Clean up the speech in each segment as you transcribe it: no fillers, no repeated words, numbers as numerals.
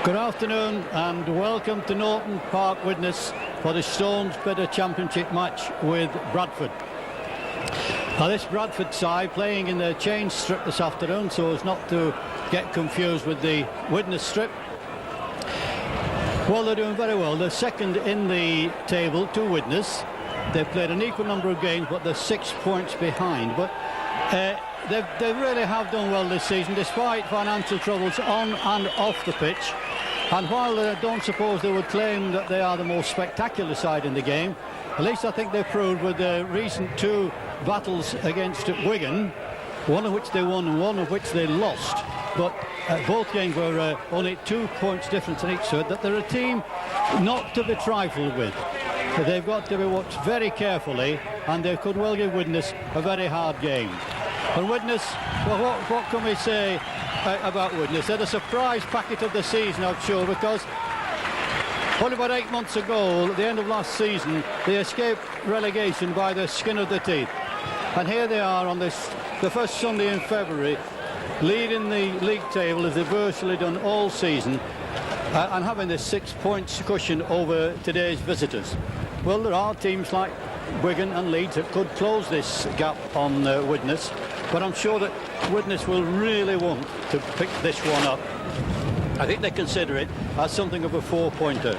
Good afternoon and welcome to Norton Park Widnes for the Stones Bidder Championship match with Bradford. Now this Bradford side playing in the change strip this afternoon so as not to get confused with the Widnes strip. Well, they're doing very well. They're second in the table to Widnes. They've played an equal number of games but they're 6 points behind. But they really have done well this season despite financial troubles on and off the pitch. And while I don't suppose they would claim that they are the most spectacular side in the game, at least I think they've proved with the recent two battles against Wigan, one of which they won and one of which they lost. But both games were only 2 points difference in each, so that they're a team not to be trifled with. They've got to be watched very carefully, and they could well give Widnes a very hard game. And Widnes, well, what can we say about Widnes? They're the surprise packet of the season, I'm sure, because only about 8 months ago, at the end of last season, they escaped relegation by the skin of the teeth. And here they are on the first Sunday in February, leading the league table as they've virtually done all season, and having this 6 points cushion over today's visitors. Well, there are teams like Wigan and Leeds that could close this gap on Widnes, but I'm sure that Widnes will really want to pick this one up. I think they consider it as something of a four-pointer.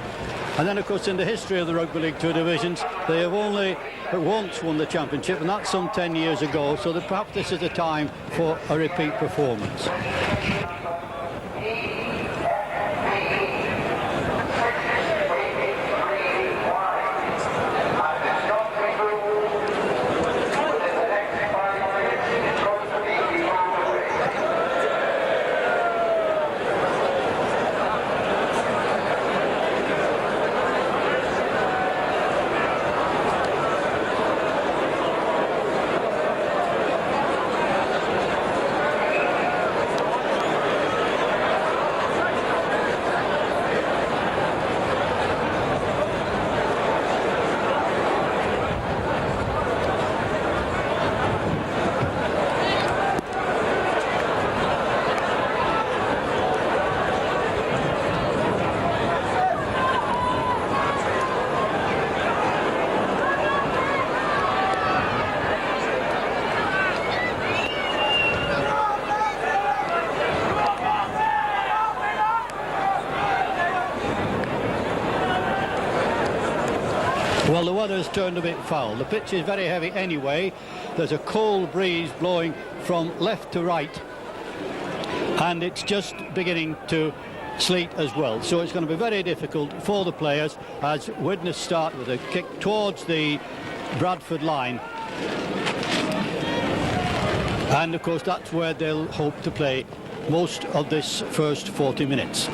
And then, of course, in the history of the Rugby League 2 divisions, they have only once won the championship, and that's some 10 years ago, so that perhaps this is a time for a repeat performance. Well, the weather has turned a bit foul. The pitch is very heavy anyway. There's a cold breeze blowing from left to right, and it's just beginning to sleet as well. So it's going to be very difficult for the players as Widnes start with a kick towards the Bradford line. And of course that's where they'll hope to play most of this first 40 minutes.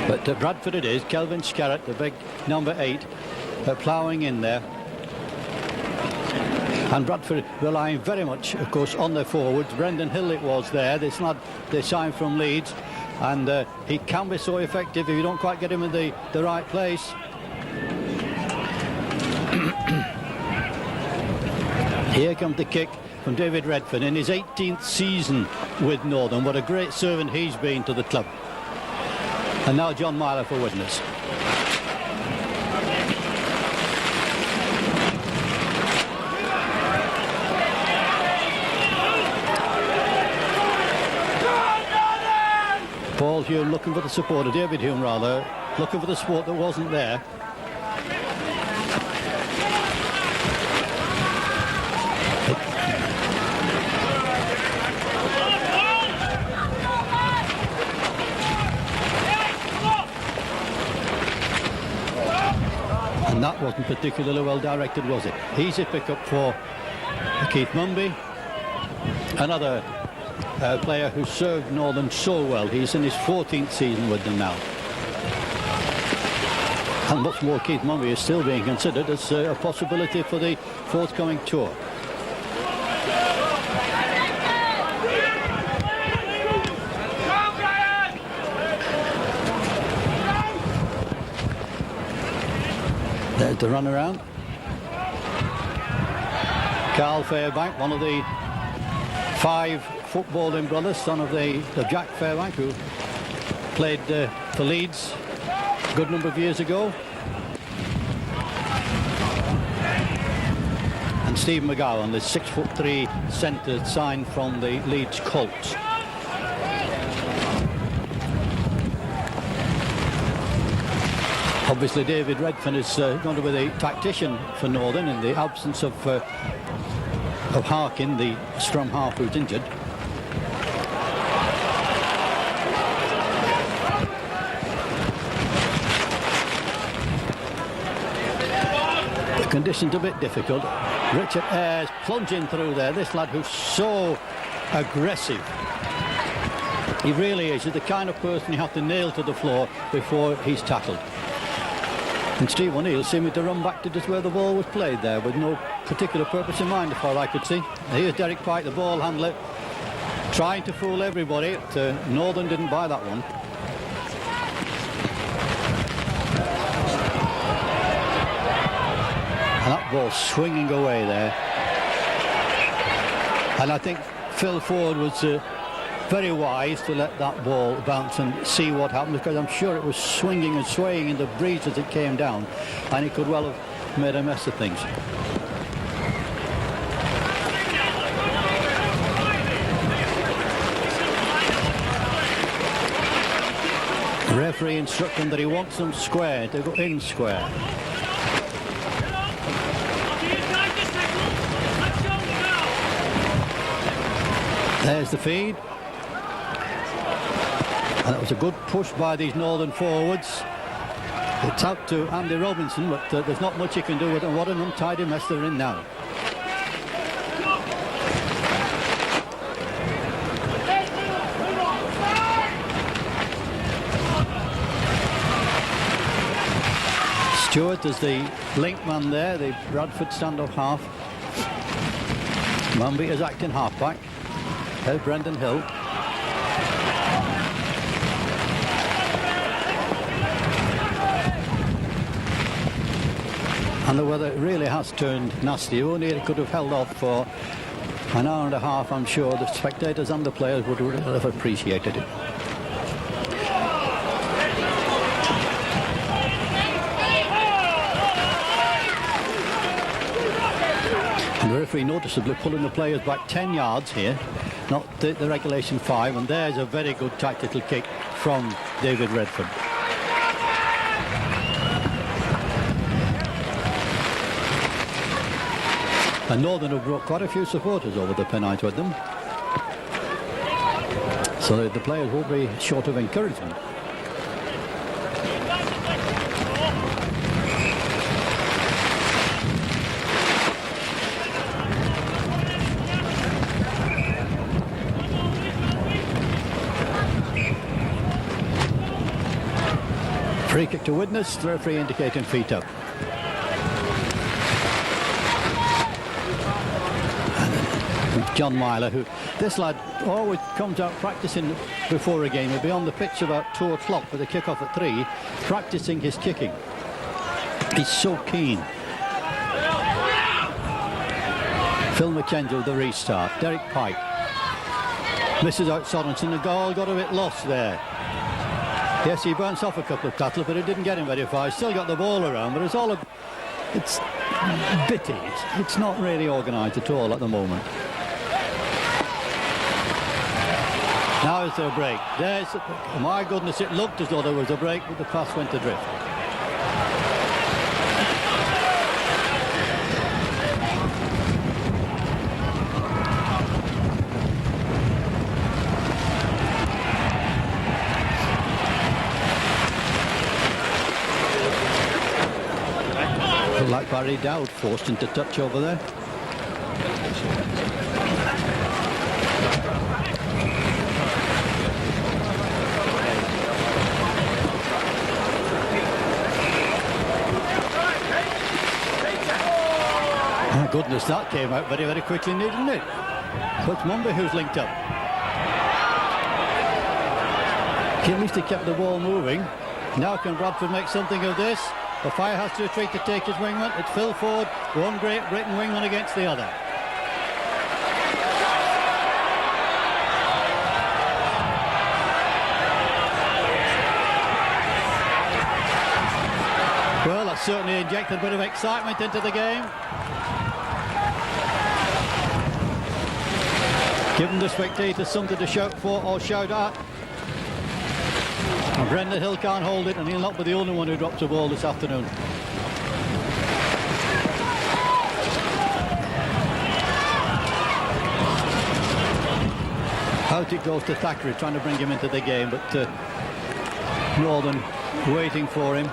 But Bradford it is. Kelvin Scarrett, the big number 8, ploughing in there. And Bradford relying very much, of course, on their forwards. Brendan Hill it was there. This lad they signed from Leeds, and he can be so effective if you don't quite get him in the right place. Here comes the kick from David Redfern in his 18th season with Northern. What a great servant he's been to the club. And now John Myler for Widnes. Paul Hume looking for the support, or David Hume rather, looking for the support that wasn't there. And that wasn't particularly well directed, was it? Easy pick-up for Keith Mumby, another player who served Northern so well. He's in his 14th season with them now. And what's more, Keith Mumby is still being considered as a possibility for the forthcoming tour. There's the run around. Carl Fairbank, one of the 5 footballing brothers, son of Jack Fairbank, who played for Leeds a good number of years ago. And Steve McGowan, the 6'3" centre signed from the Leeds Colts. Obviously David Redfern is going to be the tactician for Northern in the absence of Harkin, the scrum half who's injured. The conditions a bit difficult. Richard Ayres plunging through there. This lad who's so aggressive. He really is. He's the kind of person you have to nail to the floor before he's tackled. And Steve O'Neill seeming to run back to just where the ball was played there with no particular purpose in mind, as far as I could see. Here's Derek Pike, the ball handler, trying to fool everybody. Northern didn't buy that one. And that ball swinging away there. And I think Phil Ford was very wise to let that ball bounce and see what happened, because I'm sure it was swinging and swaying in the breeze as it came down, and he could well have made a mess of things. The referee instructing that he wants them square, to go in square. There's the feed. And it was a good push by these Northern forwards. It's out to Andy Robinson, but there's not much he can do with it. What an untidy mess they're in now. Stewart is the link man there, the Bradford stand-off half. Mamby is acting half-back. There's Brendan Hill. And the weather really has turned nasty. Only it could have held off for an hour and a half. I'm sure the spectators and the players would have appreciated it. And the referee noticeably pulling the players back 10 yards here, not the regulation 5. And there's a very good tactical kick from David Redfern. And Northern have brought quite a few supporters over the Pennines with them, so the players will be short of encouragement. Free kick to Widnes, the referee indicating feet up. John Myler, who this lad always comes out practicing before a game. He'll be on the pitch about 2 o'clock with a kick-off at 3, practicing his kicking. He's so keen. Phil McKenzie, the restart. Derek Pike misses out Sorensen. The goal got a bit lost there. Yes, he bounced off a couple of tackles, but it didn't get him very far. He's still got the ball around, but it's bitty. It's not really organised at all at the moment. Now is there a break? Oh my goodness, it looked as though there was a break, but the pass went adrift. Like Barry Dowd forced into touch over there. My goodness, that came out very, very quickly, didn't it? So it's Mumby who's linked up. At least he kept the ball moving. Now can Bradford make something of this? The Fire has to retreat to take his wingman. It's Phil Ford, one Great Britain wingman against the other. certainly injected a bit of excitement into the game. Giving the spectators something to shout for or shout at. And Brendan Hill can't hold it, and he'll not be the only one who drops a ball this afternoon. Out it goes to Thackeray, trying to bring him into the game, but Northern waiting for him.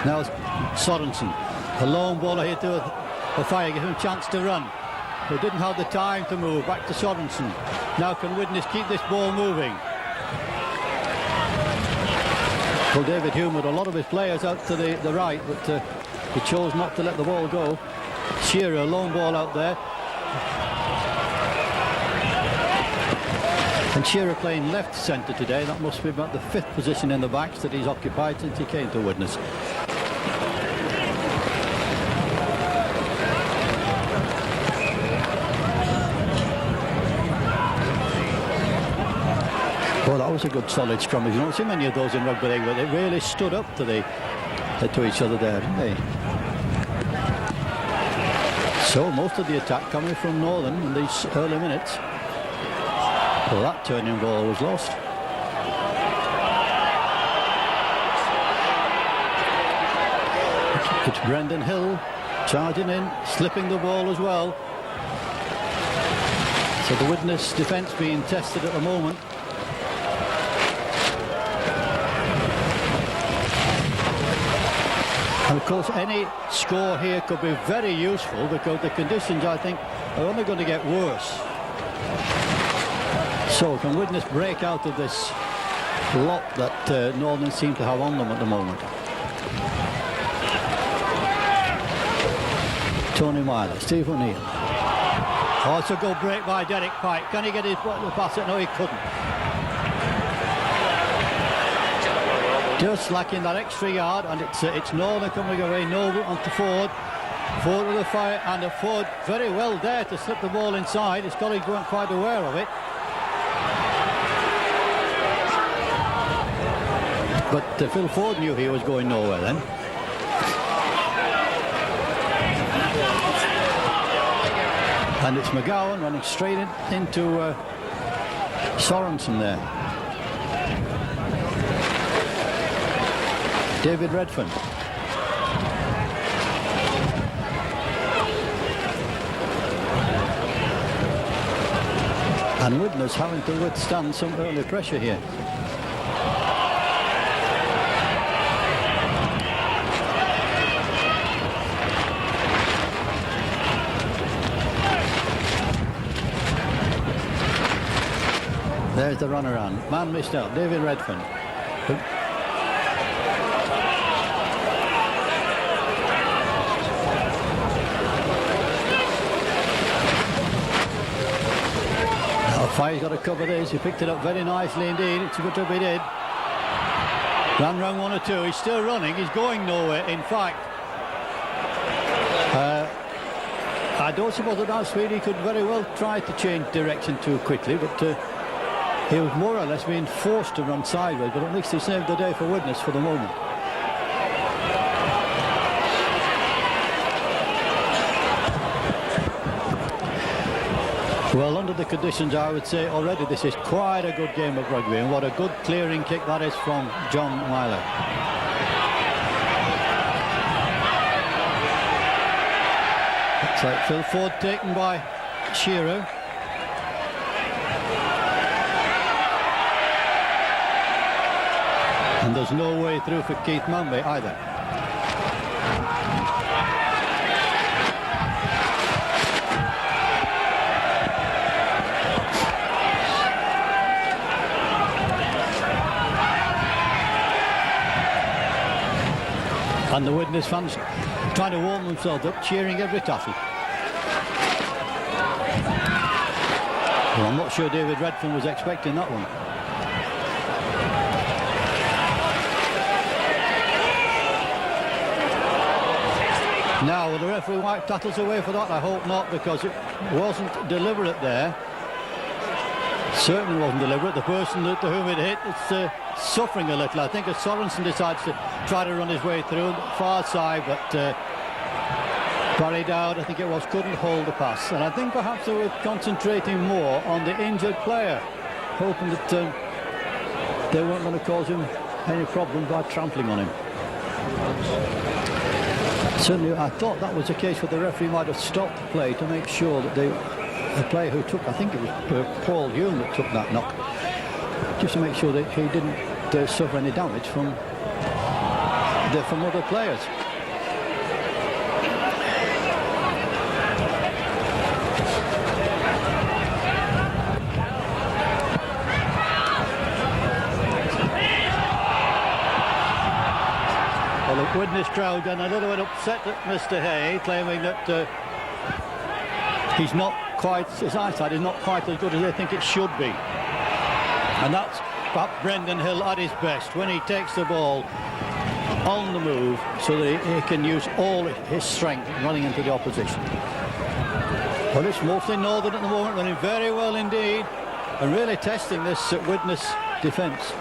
Now Sorensen, a long ball here to a fire, give him a chance to run. They didn't have the time to move. Back to Sorensen. Now can Widnes keep this ball moving? Well, David Hume had a lot of his players out to the right, but he chose not to let the ball go. Shearer, a long ball out there. And Shearer playing left centre today. That must be about the 5th position in the backs that he's occupied since he came to Widnes. Well, that was a good solid scrummage. You don't see many of those in rugby league, but they really stood up to each other there, didn't they? So most of the attack coming from Northern in these early minutes. Well, that turning ball was lost. It's Brendan Hill charging in, slipping the ball as well. So the Widnes defence being tested at the moment. And of course any score here could be very useful, because the conditions, I think, are only going to get worse. So can Widnes break out of this lot that Northern seem to have on them at the moment? Tony Myler, Steve O'Neill. Oh, it's a good break by Derek Pike. Can he get his bottle pass it? No, he couldn't. Just lacking that extra yard, and it's Northern coming away. Noble onto Ford. Ford with a fire, and a Ford very well there to slip the ball inside. His colleagues weren't quite aware of it. But Phil Ford knew he was going nowhere then. And it's McGowan running straight into Sorensen there. David Redfern. And Widnes having to withstand some early pressure here. There's the run around. Man missed out. David Redfern. Fire's got to cover this. He picked it up very nicely indeed. It's a good job he did. Ran round 1 or 2. He's still running. He's going nowhere. In fact, I don't suppose at that speed he could very well try to change direction too quickly, but he was more or less being forced to run sideways. But at least he saved the day for Widnes for the moment. Well, under the conditions, I would say already this is quite a good game of rugby, and what a good clearing kick that is from John Myler. It's like Phil Ford taken by Shearer. And there's no way through for Keith Manby either. And the Widnes fans trying to warm themselves up, cheering every tackle. Well, I'm not sure David Redfern was expecting that one. Now, will the referee wipe tackles away for that? I hope not, because it wasn't deliberate there. Certainly wasn't deliberate. The person to whom it hit is suffering a little. I think as Sorensen decides to try to run his way through far side, but Barry Dowd, I think it was, couldn't hold the pass. And I think perhaps they were concentrating more on the injured player, hoping that they weren't going to cause him any problem by trampling on him. Certainly, I thought that was the case where the referee might have stopped the play to make sure that the player who took, I think it was Paul Hume that took that knock, just to make sure that he didn't suffer any damage from other players. Well, the Widnes crowd got a little bit upset at Mr. Hay, claiming that he's not quite, his eyesight is not quite as good as they think it should be. And that's perhaps Brendan Hill at his best, when he takes the ball on the move so that he can use all his strength running into the opposition. Well, it's mostly Northern at the moment, running very well indeed, and really testing this Widnes defence.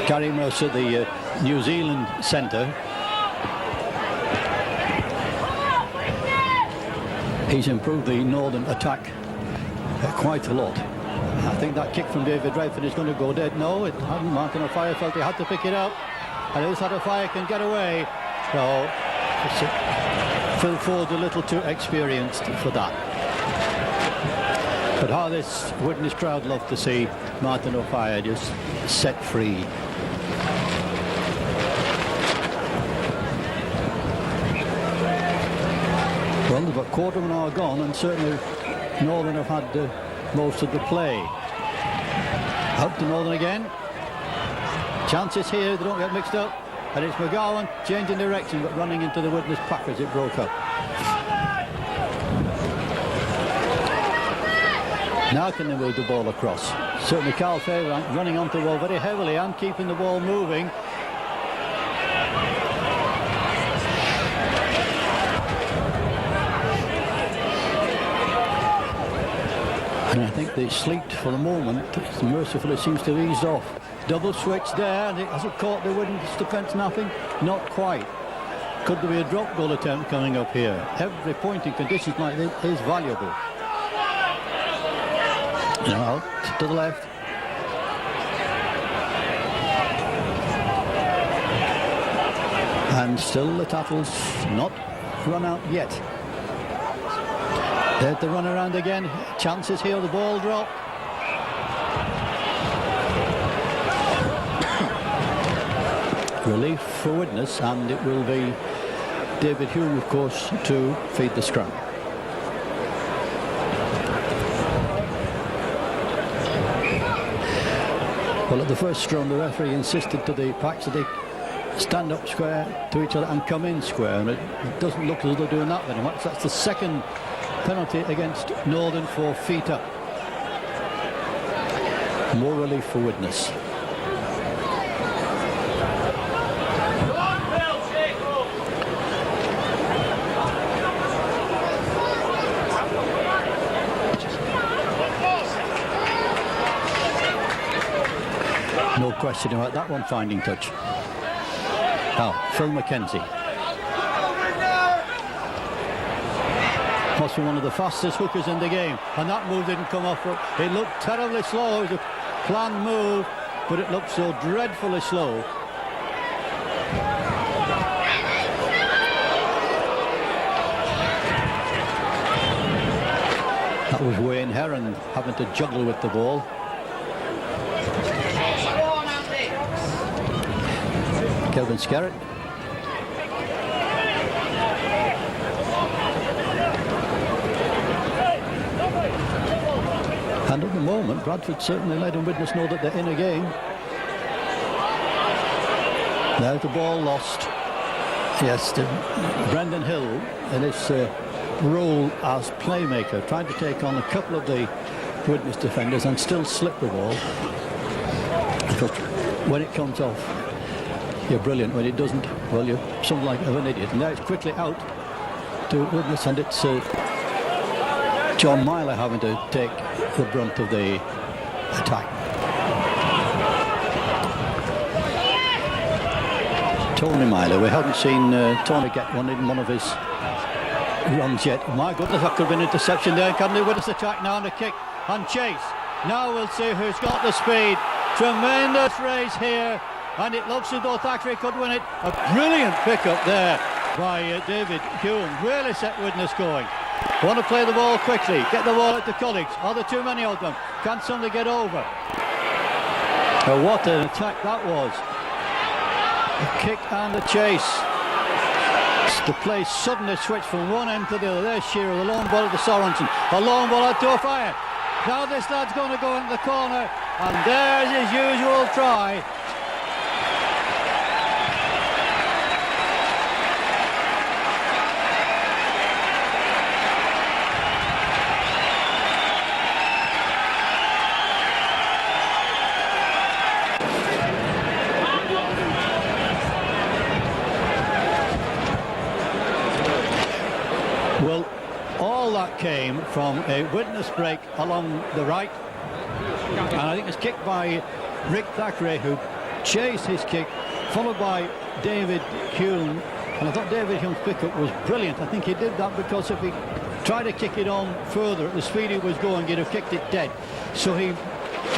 Gary Mercer, the New Zealand centre, he's improved the Northern attack quite a lot. I think that kick from David Redford is going to go dead. No, it hadn't. Martin O'Fire felt he had to pick it up, and this O'Fire can get away. So Phil Ford's a little too experienced for that. But how this Widnes crowd love to see Martin O'Fire just set free. Well, they've got a quarter of an hour gone, and certainly Northern have had most of the play. Out to Northern again. Chances here, they don't get mixed up. And it's McGowan changing direction, but running into the Widnes pack as it broke up. Now can they move the ball across? Certainly Carl Fairbank running onto the ball very heavily and keeping the ball moving. And I think the sleet for the moment, mercifully, seems to have eased off. Double switch there, and has it caught the Widnes defence napping? Not quite. Could there be a drop goal attempt coming up here? Every point in conditions like this is valuable. Now, to the left. And still the tattle's not run out yet. There's the run around again. Chances here, the ball drop. Relief for Widnes, and it will be David Hume, of course, to feed the scrum. Well, at the first scrum, the referee insisted to the packs that they stand up square to each other and come in square, and it doesn't look as though they're doing that very much. That's the second penalty against Northern for feet up. More relief for Widnes. No question about that one finding touch. Now, Phil McKenzie. Must be one of the fastest hookers in the game, and that move didn't come off. It looked terribly slow. It was a planned move, but it looked so dreadfully slow. That was Wayne Heron having to juggle with the ball. Kelvin Skerritt. And at the moment, Bradford certainly letting Widnes know that they're in a game. There's the ball lost. Yes, Brendan Hill in his role as playmaker, trying to take on a couple of the Widnes defenders and still slip the ball. Because when it comes off, you're brilliant. When it doesn't, well, you're something like of an idiot. And now it's quickly out to Widnes, and it's John Myler having to take the brunt of the attack. Tony Myler, we haven't seen Tony get one in one of his runs yet. My goodness, that could have been an interception there. Can they Widnes attack now and a kick and chase? Now we'll see who's got the speed. Tremendous race here, and it looks as though Thackeray could win it. A brilliant pickup there by David Hume. Really set Widnes going. Want to play the ball quickly, get the ball out to colleagues. Are there too many of them? Can somebody get over? Oh, what an attack that was. A kick and a chase. The play suddenly switched from one end to the other. There's Shearer, the long ball to Sorensen. A long ball out to a fire. Now this lad's going to go into the corner, and there's his usual try. Well, all that came from a Widnes break along the right, and I think it's kicked by Rick Thackeray, who chased his kick, followed by David Hume. And I thought David Hume's pickup was brilliant. I think he did that because if he tried to kick it on further at the speed he was going, he'd have kicked it dead. So he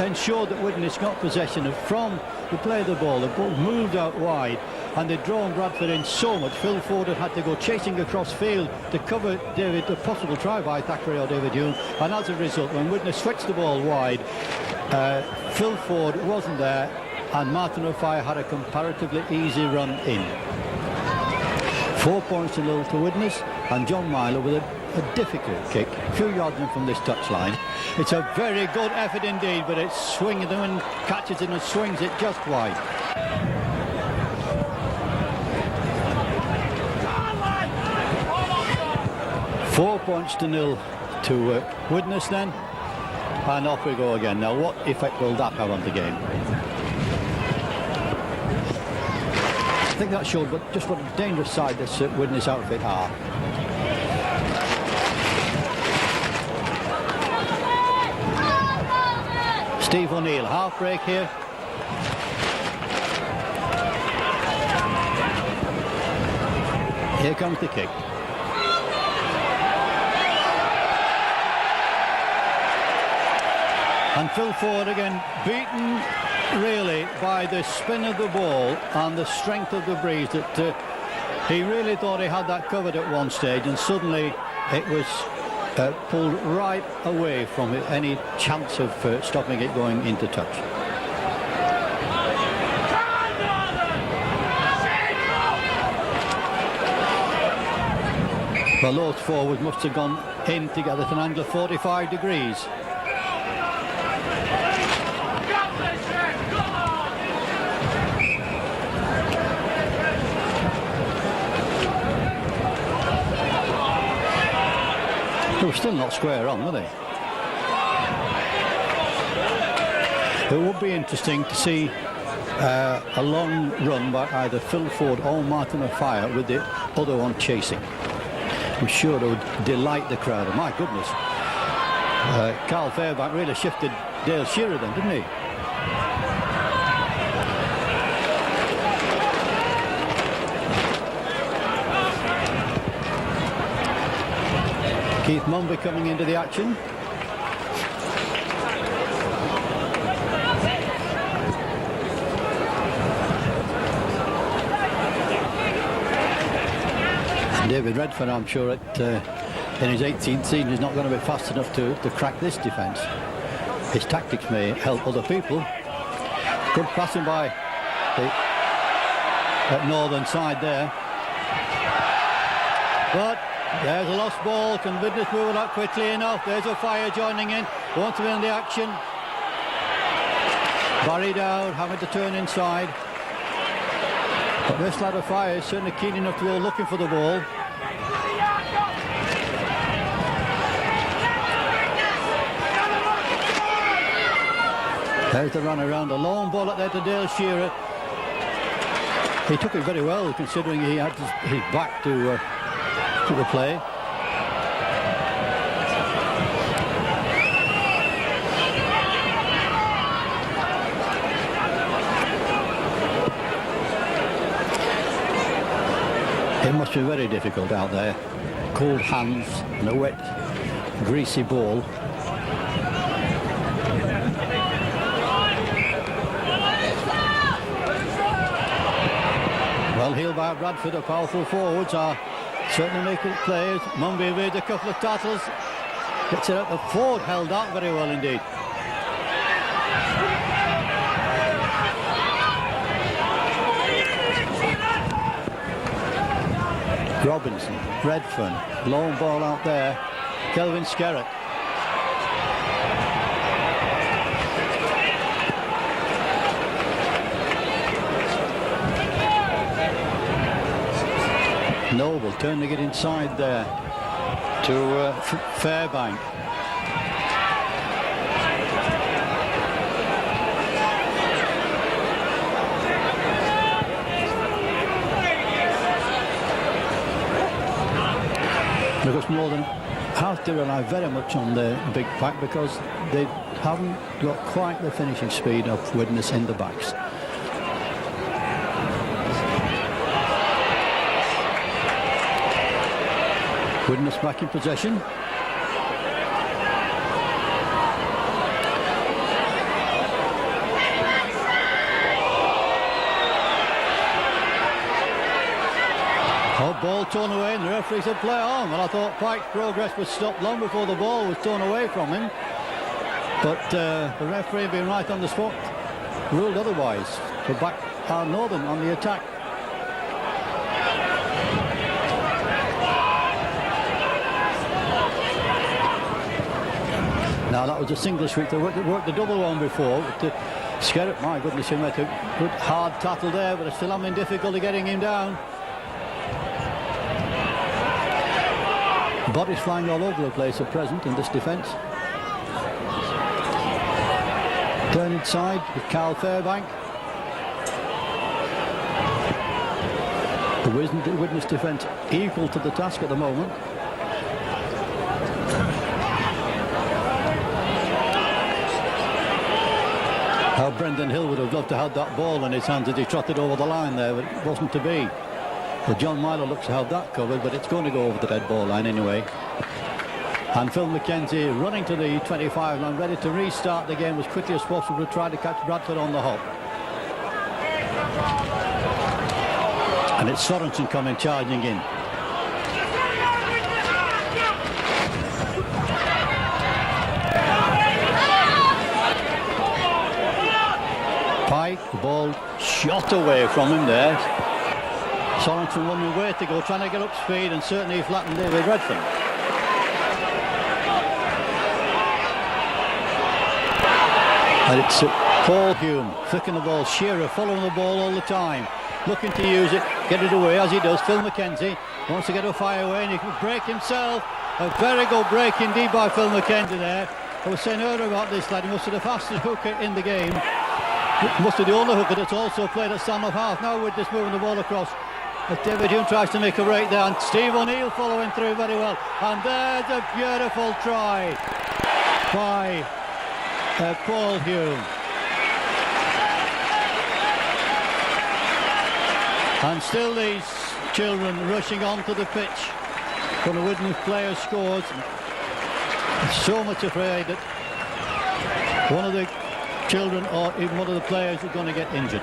ensured that Widnes got possession from the play of the ball. The ball moved out wide, and they'd drawn Bradford in so much. Phil Ford had to go chasing across field to cover a possible try by Thackeray or David Hume, and as a result, when Widnes switched the ball wide, Phil Ford wasn't there, and Martin O'Fire had a comparatively easy run in. 4 points to nil to Widnes, and John Myler with a difficult kick, a few yards in from this touchline. It's a very good effort indeed, but it's swinging them and catches it and swings it just wide. Four points to nil to Widnes then, and off we go again. Now what effect will that have on the game? I think that showed just what a dangerous side this Widnes outfit are. Steve O'Neill, half break here. Here comes the kick. And Phil Ford again beaten really by the spin of the ball and the strength of the breeze, that he really thought he had that covered at one stage, and suddenly it was pulled right away from it, any chance of stopping it going into touch. Well, those forwards must have gone in together at an angle of 45 degrees. They were still not square on, were they? It would be interesting to see a long run by either Phil Ford or Martin O'Fire with the other one chasing. I'm sure it would delight the crowd. My goodness. Carl Fairbank really shifted Dale Shearer then, didn't he? Keith Mumby coming into the action. And David Redfern, I'm sure, in his 18th season is not going to be fast enough to crack this defence. His tactics may help other people. Good passing by the northern side there. But there's a lost ball. Can Widnes move it up quickly enough? There's O'Fire joining in. Wants to be in the action. Buried out, having to turn inside. But this lad O'Fire is certainly keen enough to go looking for the ball. There's the run around. A long ball up there to Dale Shearer. He took it very well, considering he had his back to the play. It must be very difficult out there. Cold hands and a wet, greasy ball. Well heeled by Bradford, the powerful forwards are certainly making plays. Mumby evades a couple of tackles. Gets it up. The Ford held out very well indeed. Robinson, Redfern, long ball out there. Kelvin Skerritt. Noble turning it inside there to Fairbank. Because more than half they rely very much on the big pack because they haven't got quite the finishing speed of Widnes in the backs. Widnes back in possession. Oh, ball torn away and the referee said play on. Well, I thought Pike's progress was stopped long before the ball was torn away from him. But the referee, being right on the spot, ruled otherwise. So back are Northern on the attack. Now that was a single sweep. They worked the double one before. But Skerritt, my goodness, he made a good hard tackle there, but they're still having difficulty getting him down. Bodies flying all over the place at present in this defence. Turn inside with Carl Fairbank. The Widnes defence equal to the task at the moment. How Brendan Hill would have loved to have that ball in his hands as he trotted over the line there, but it wasn't to be. Well, John Myler looks to have that covered, but it's going to go over the dead ball line anyway. And Phil McKenzie running to the 25 line, ready to restart the game as quickly as possible to try to catch Bradford on the hop. And it's Sorensen coming charging in. Pike, the ball shot away from him there. Sorensen wondering where to go, trying to get up speed, and certainly flattened David Redfern. And it's Paul Hume flicking the ball. Shearer following the ball all the time, looking to use it, get it away as he does. Phil McKenzie wants to get a fire away, and he can break himself. A very good break indeed by Phil McKenzie there. I was saying earlier about this lad, he must be the fastest hooker in the game. Must be the only hooker that's also played at stand-up half. Now with this moving the ball across. But David Hume tries to make a break there, and Steve O'Neill following through very well. And there's a beautiful try by Paul Hume. And still these children rushing onto the pitch when the Widnes player scores. So much afraid that one of the children or even one of the players is going to get injured.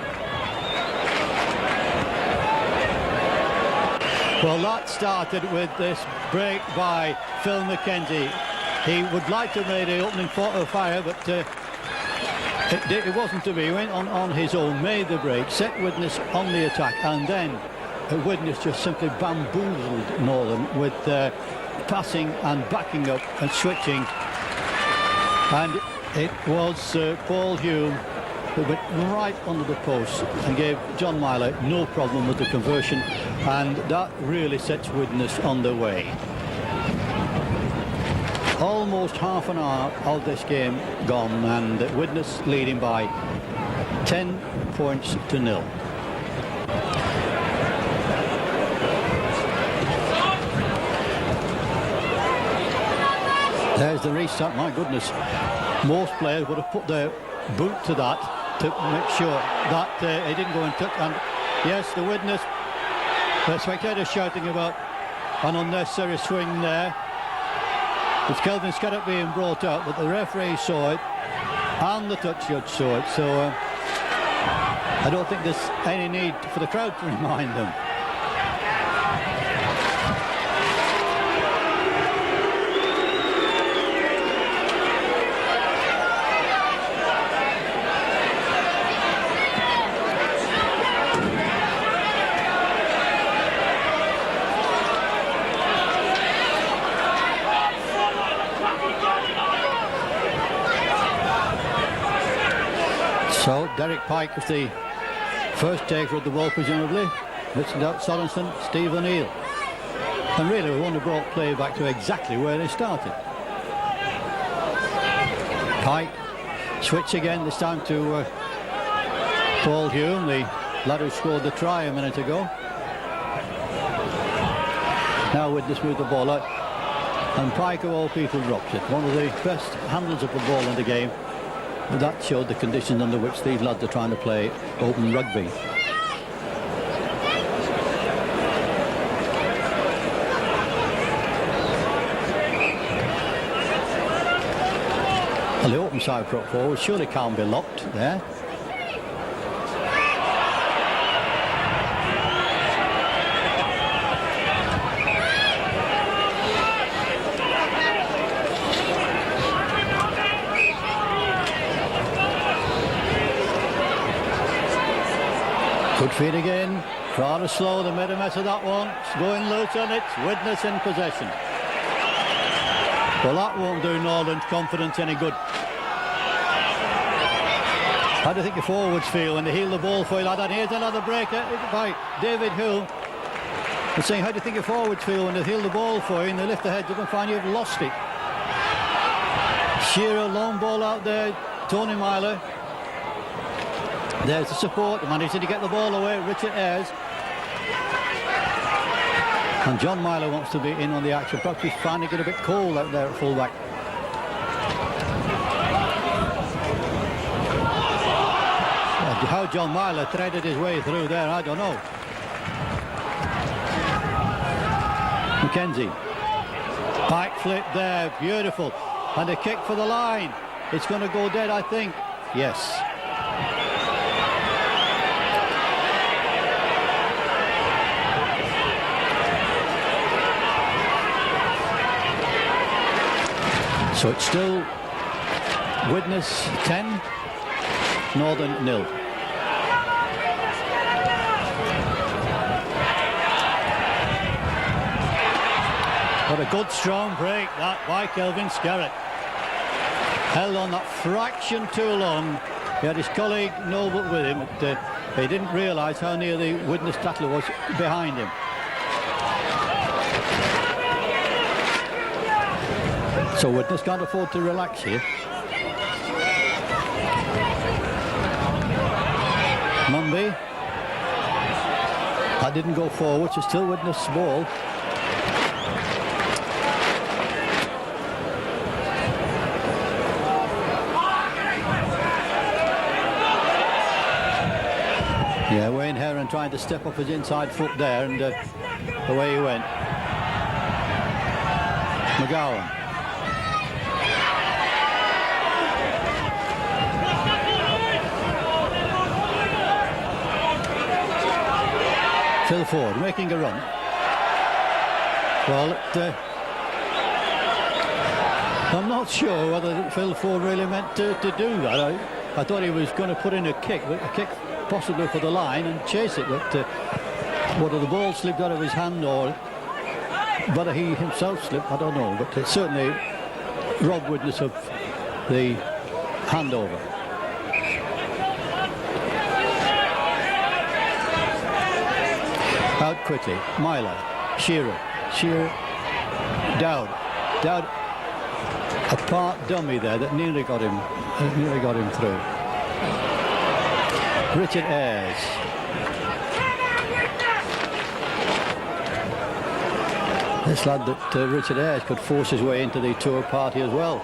Well, that started with this break by Phil McKenzie. He would like to have made the opening fire, but it wasn't to be. He went on his own, made the break, set Widnes on the attack, and then Widnes just simply bamboozled Northern with passing and backing up and switching. And it was Paul Hume who went right under the post and gave John Myler no problem with the conversion, and that really sets Widnes on their way. Almost half an hour of this game gone, and Widnes leading by 10 points to 0. There's the restart. My goodness, most players would have put their boot to that to make sure that it didn't go in touch. And yes, the widnes, the spectators shouting about an unnecessary swing there. It's Kelvin Scarrett being brought out, but the referee saw it and the touch judge saw it, so I don't think there's any need for the crowd to remind them. So Derek Pike was the first taker of the ball, presumably. Richard Sorensen, Steve O'Neill. And really we want to brought play back to exactly where they started. Pike, switch again, this time to Paul Hume, the lad who scored the try a minute ago. Now Widnes move the ball out, and Pike of all people drops it. One of the best handlers of the ball in the game. That showed the conditions under which these lads are trying to play open rugby. Well, the open side prop forward surely can't be locked there. Good feed again. Rather slow. They made a mess of that one. It's going loose on it. Widnes in possession. Well, that won't do Norland's confidence any good. How do you think the forwards feel when they heel the ball for you like that? Here's another breaker by David Hull. They're saying, how do you think your forwards feel when they heel the ball for you and they lift their heads up and find you've lost it? Shearer, long ball out there. Tony Myler. There's the support, managing to get the ball away, Richard Ayres. And John Myler wants to be in on the action. Perhaps he's finding it a bit cold out there at full-back. How John Myler threaded his way through there, I don't know. Mackenzie. Pike flip there, beautiful. And a kick for the line. It's going to go dead, I think. Yes. So it's still Widnes 10, Northern 0. What a good strong break that by Kelvin Scarrett. Held on that fraction too long. He had his colleague Noble with him, but he didn't realise how near the Widnes tackler was behind him. So Widnes can't afford to relax here. Mumby. That didn't go forward, so still Widnes' ball. Yeah, Wayne Heron trying to step up his inside foot there, and away he went. McGowan. Phil Ford making a run. Well, I'm not sure whether Phil Ford really meant to do that. I thought he was going to put in a kick possibly for the line and chase it, but whether the ball slipped out of his hand or whether he himself slipped, I don't know, but certainly robbed Widnes of the handover. Out quickly, Myler, Shearer, Dowd, a part dummy there that nearly got him through. Richard Ayres. This lad that Richard Ayres could force his way into the tour party as well.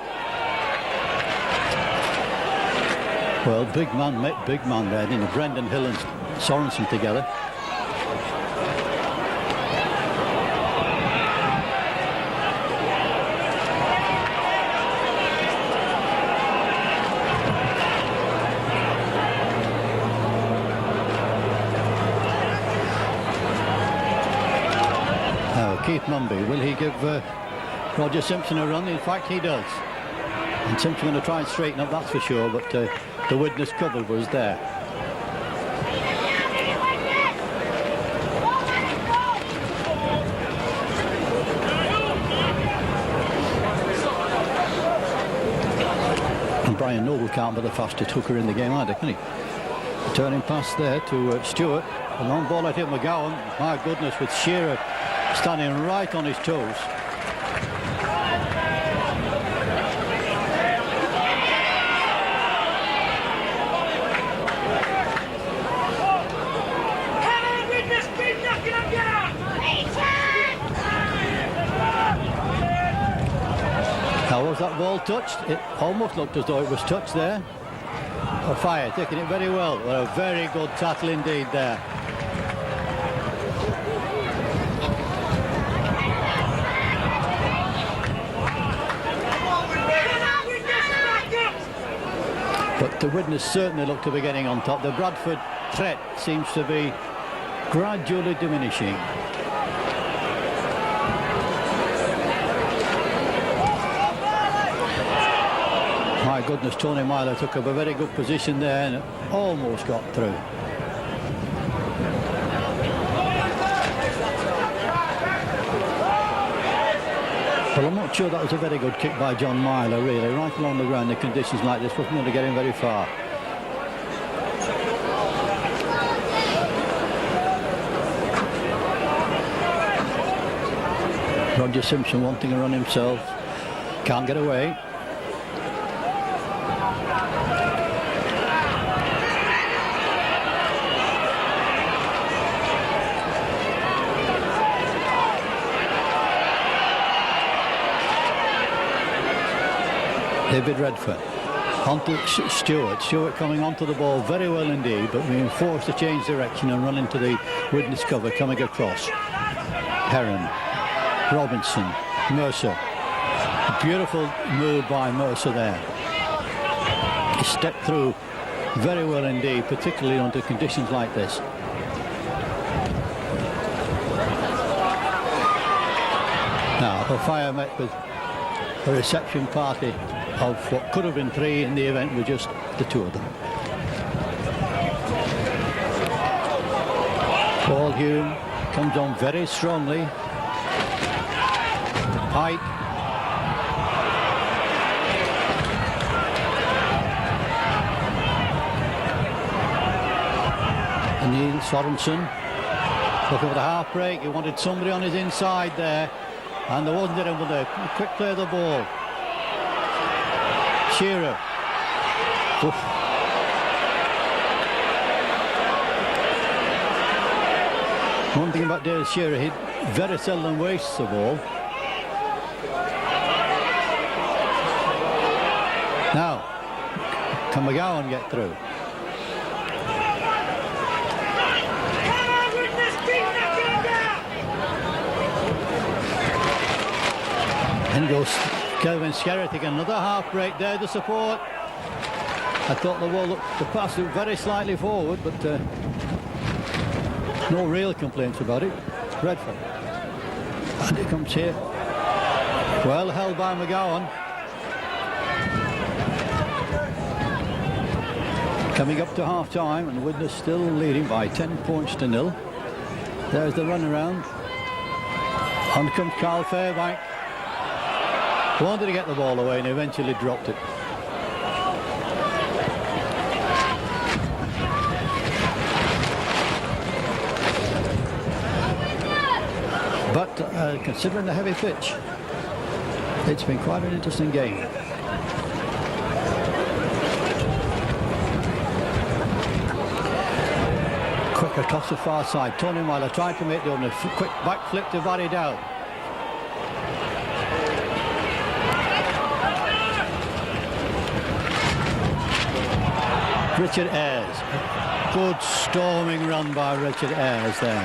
Well, big man met big man there, didn't he? Brendan Hill and Sorensen together. Keith Mumby, will he give Roger Simpson a run? In fact, he does. And Simpson's going to try and straighten up, that's for sure, but the Widnes cover was there. And Brian Noble can't be the fastest hooker in the game either, can he? Turning pass there to Stewart. A long ball at him, McGowan. My goodness, with Shearer standing right on his toes. Now, was that ball touched? It almost looked as though it was touched there. Fire taking it very well. Well, a very good tackle indeed there. But the Widnes certainly look to be getting on top. The Bradford threat seems to be gradually diminishing. My goodness, Tony Myler took up a very good position there and almost got through. Well, I'm not sure that was a very good kick by John Myler, really. Right along the ground, the conditions like this wasn't going to get him very far. Roger Simpson wanting a run himself. Can't get away. David Redford onto Stewart. Stewart coming onto the ball very well indeed, but being forced to change direction and run into the Widnes cover coming across. Heron, Robinson, Mercer. A beautiful move by Mercer there. He stepped through very well indeed, particularly under conditions like this. Now, Fire met with a reception party of what could have been three in the event with just the two of them. Paul Hume comes on very strongly. Pike. And Neil Sorensen looking for the half break. He wanted somebody on his inside there, and there wasn't anyone there. Quick play of the ball. Shearer. Oof. One thing about Dale Shearer, he very seldom wastes the ball. Now, can McGowan get through? In goes Kelvin Skerritt again, another half break there to support. I thought the pass looked very slightly forward, but no real complaints about it. Redford. And it comes here. Well held by McGowan. Coming up to half time, and Widnes still leading by 10 points to 0. There's the run around. On comes Carl Fairbank. Wanted to get the ball away and eventually dropped it. But considering the heavy pitch, it's been quite an interesting game. Quick across the far side. Tony Myler tried to make the quick back flip to Barry Dow. Richard Ayres. Good storming run by Richard Ayres there.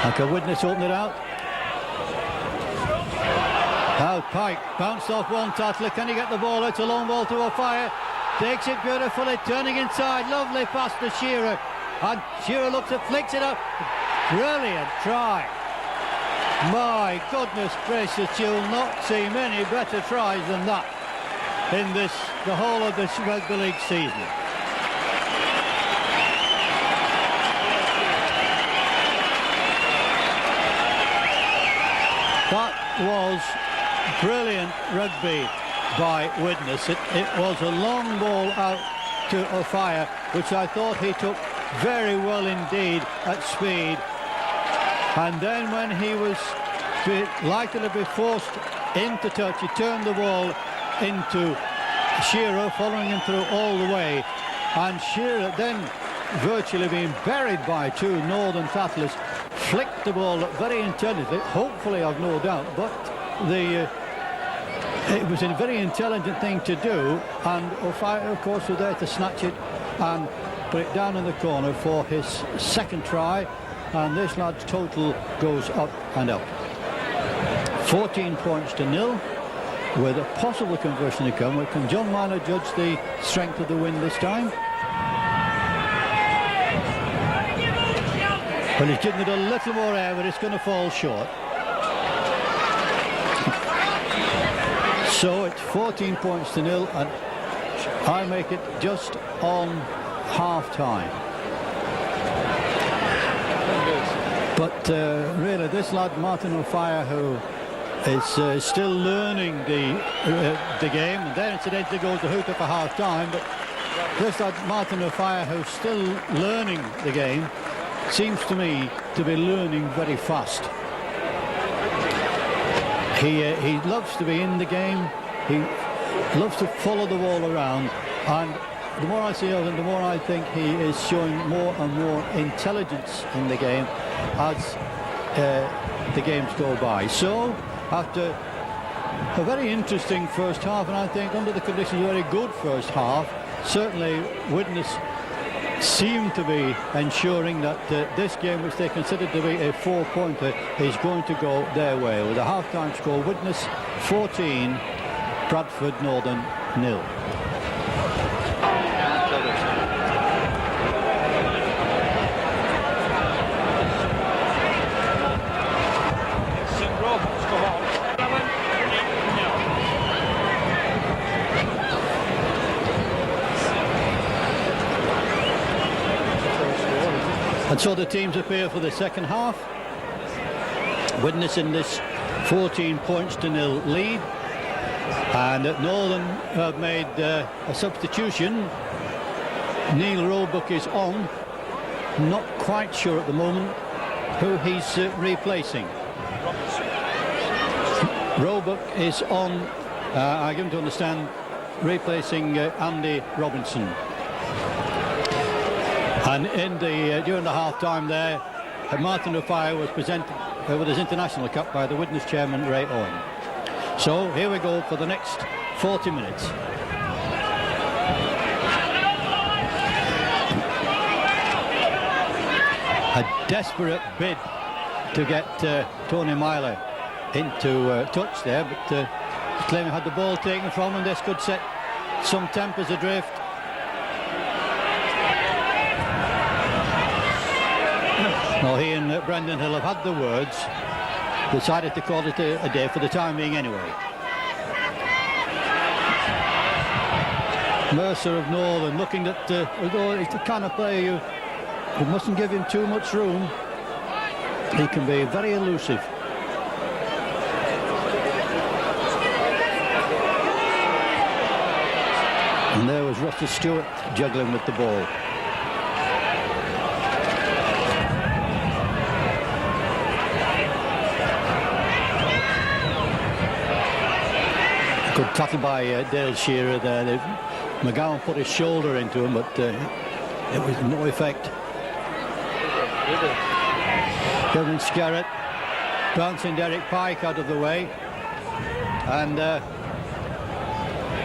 Like a Widnes open it out. Now Pike bounced off one tackler. Can he get the ball? It's a long ball to O'Fire. Takes it beautifully, turning inside. Lovely pass to Shearer. And Shearer looks at, flicks it up. Brilliant try. My goodness gracious, you'll not see many better tries than that in the whole of this rugby league season. That was brilliant rugby by Widnes. It was a long ball out to O'Fire, which I thought he took very well indeed at speed. And then when he was likely to be forced into touch, he turned the ball into Shearer, following him through all the way. And Shearer, then virtually being buried by two Northern tacklers, flicked the ball very intelligently, hopefully I've no doubt, but it was a very intelligent thing to do, and O'Fire of course was there to snatch it and put it down in the corner for his second try, and this lad's total goes up and up. 14 points to 0 with a possible conversion to come. Can John Myler judge the strength of the wind this time? Well, he's giving it a little more air, but it's going to fall short. So it's 14 points to 0, and I make it just on half-time. But really, this lad, Martin O'Fire, who is still learning the game, and then incidentally goes to hooker for half-time, but this lad, Martin O'Fire, who's still learning the game, seems to me to be learning very fast. He loves to be in the game. He loves to follow the ball around, and the more I see of him, the more I think he is showing more and more intelligence in the game as the games go by. So after a very interesting first half, and I think under the conditions a very good first half, certainly Widnes seem to be ensuring that this game, which they consider to be a 4-pointer, is going to go their way. With a half-time score, Widnes 14, Bradford Northern 0. And so the teams appear for the second half. Widnes in this 14 points to 0 lead, and Northern have made a substitution. Neil Roebuck is on, not quite sure at the moment who he's replacing. Roebuck is on, I give him to understand, replacing Andy Robinson. And in during the half-time there, Martin O'Fire was presented with his international cap by the Widnes chairman, Ray Owen. So here we go for the next 40 minutes. A desperate bid to get Tony Myler into touch there, but claiming had the ball taken from him. This could set some tempers adrift. Well, he and Brendan Hill have had the words, decided to call it a day for the time being anyway. Mercer of Northern looking at, although he's the kind of player you mustn't give him too much room. He can be very elusive. And there was Russell Stewart juggling with the ball. Good tackle by Dale Shearer there. McGowan put his shoulder into him, but it was no effect. Kevin Scarrett bouncing Derek Pike out of the way, and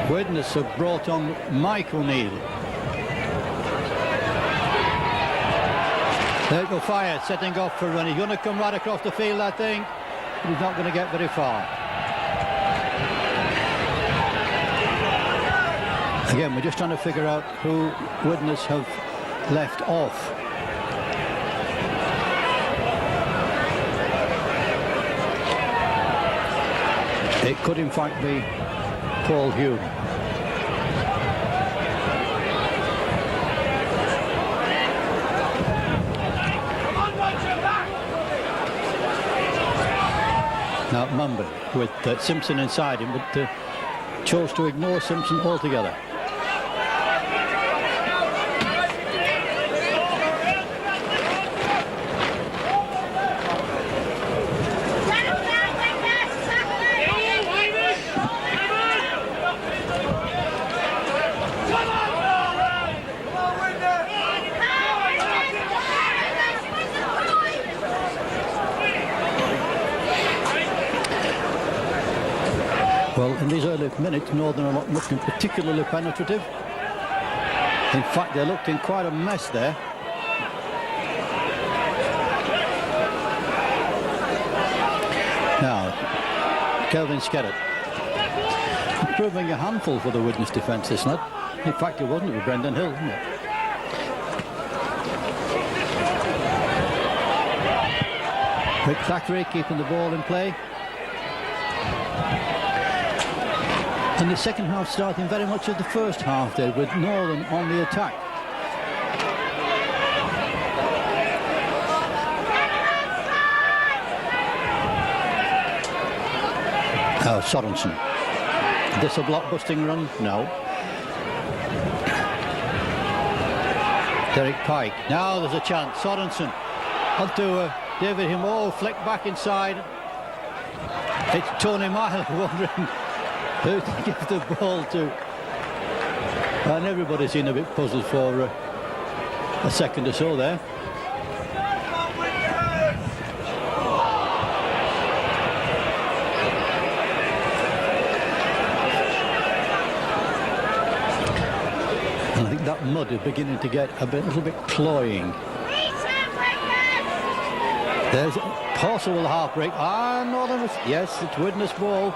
Widnes have brought on Mike O'Neill. There you go, Fire, setting off for a run. He's going to come right across the field, I think, but he's not going to get very far. Again, we're just trying to figure out who Widnes have left off. It could in fact be Paul Hume. Now Mumby with Simpson inside him, but chose to ignore Simpson altogether. Well, in these early minutes, Northern are not looking particularly penetrative. In fact, they looked in quite a mess there. Now, Kelvin Skerritt. Proving a handful for the Widnes defence, isn't it? In fact, it wasn't. It was Brendan Hill, wasn't it? Rick Thackeray keeping the ball in play. And the second half starting very much as the first half did, with Northern on the attack. Oh, Sorensen. This a block-busting run? No. Derek Pike. Now there's a chance. Sorensen onto David Himo, flick back inside. It's Tony Mile wondering who to give the ball to. And everybody seemed a bit puzzled for a second or so there. And I think that mud is beginning to get a little bit cloying. There's a possible half break. Ah, Northern. Yes, it's Widnes ball.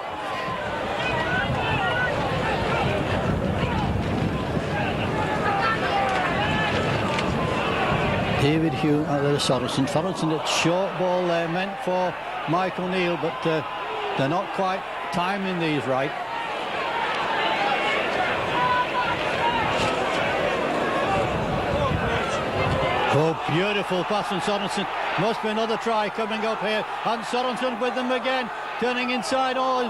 David Hume out there, Sorensen. Sorensen, it's short ball there, meant for Mike O'Neill, but they're not quite timing these right. Oh, beautiful pass from Sorensen. Must be another try coming up here. And Sorensen with them again, turning inside. Oh,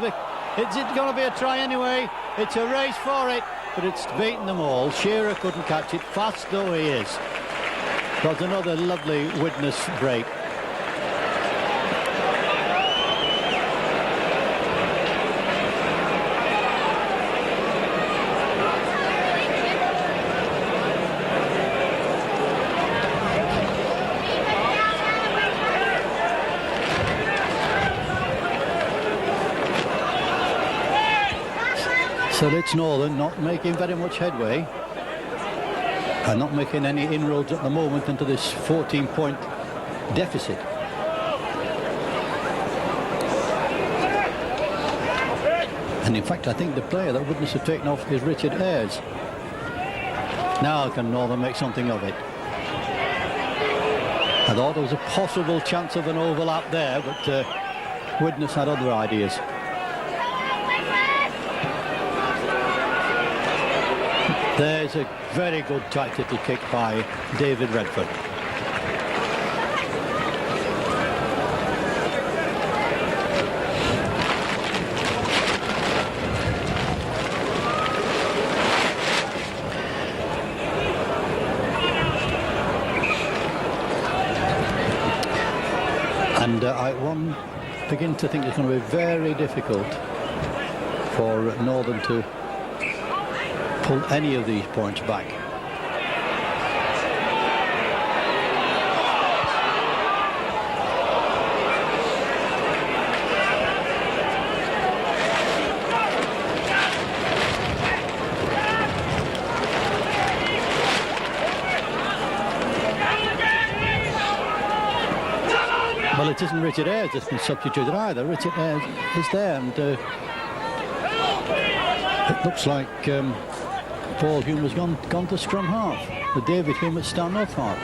it's going to be a try anyway. It's a race for it, but it's beaten them all. Shearer couldn't catch it, fast though he is. Got another lovely Widnes break. So it's Northern not making very much headway. And not making any inroads at the moment into this 14-point deficit. And in fact, I think the player that Widnes have taken off is Richard Ayres. Now can Northern make something of it. I thought there was a possible chance of an overlap there, but Widnes had other ideas. There's a very good tight little kick by David Redford. And I begin to think it's going to be very difficult for Northern to pull any of these points back. it isn't Richard Ayres that's been substituted either. Richard Ayres is there, and it looks like Paul Hume has gone to scrum half. The David Hume at stand off half.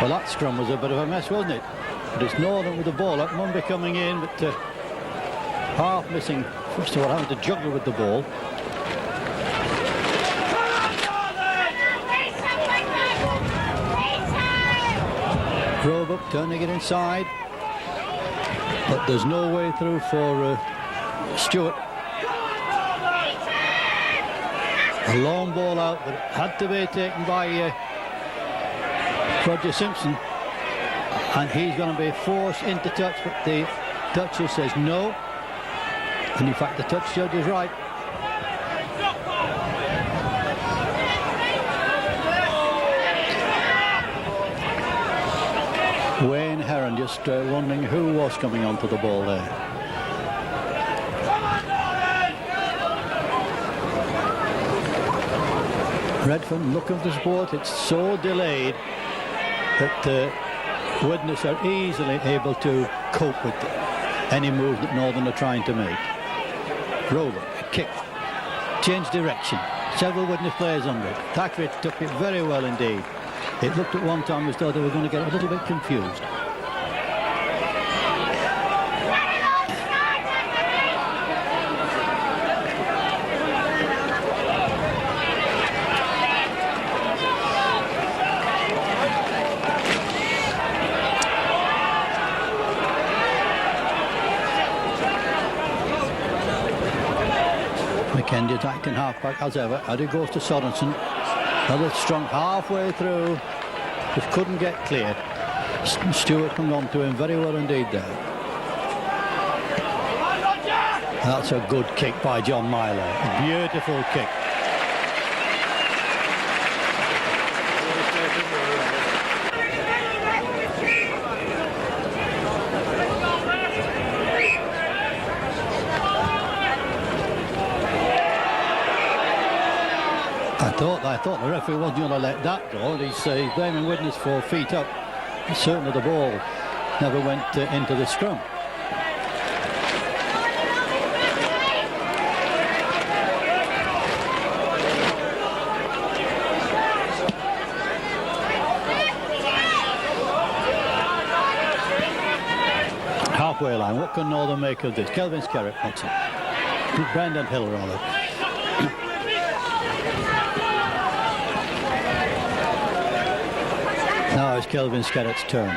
Well, that scrum was a bit of a mess, wasn't it? But it's Northern with the ball up. Mumby coming in, but half missing. First of all, having to juggle with the ball. Roebuck turning it inside. But there's no way through for Stewart. A long ball out, but it had to be taken by Roger Simpson, and he's going to be forced into touch, but the toucher says no, and in fact the touch judge is right. Wayne Heron just wondering who was coming onto the ball there. Redford looking for support. It's so delayed that Widnes are easily able to cope with any move that Northern are trying to make. Rover, kick, change direction. Several Widnes players under it. Thackeray took it very well indeed. It looked at one time as though they were going to get a little bit confused. McKenzie attacking half-back as ever. And it goes to Sorensen. Another strong halfway through. Just couldn't get clear. Stewart hung on to him very well indeed there. That's a good kick by John Myler. A beautiful kick. I thought the referee wasn't going to let that go. He's blaming Widnes for feet up. Certainly the ball never went into the scrum. Halfway line, what can Northern make of this? Kelvin Skerritt wants it. Brendan Hill rather. Now it's Kelvin Skerritt's turn.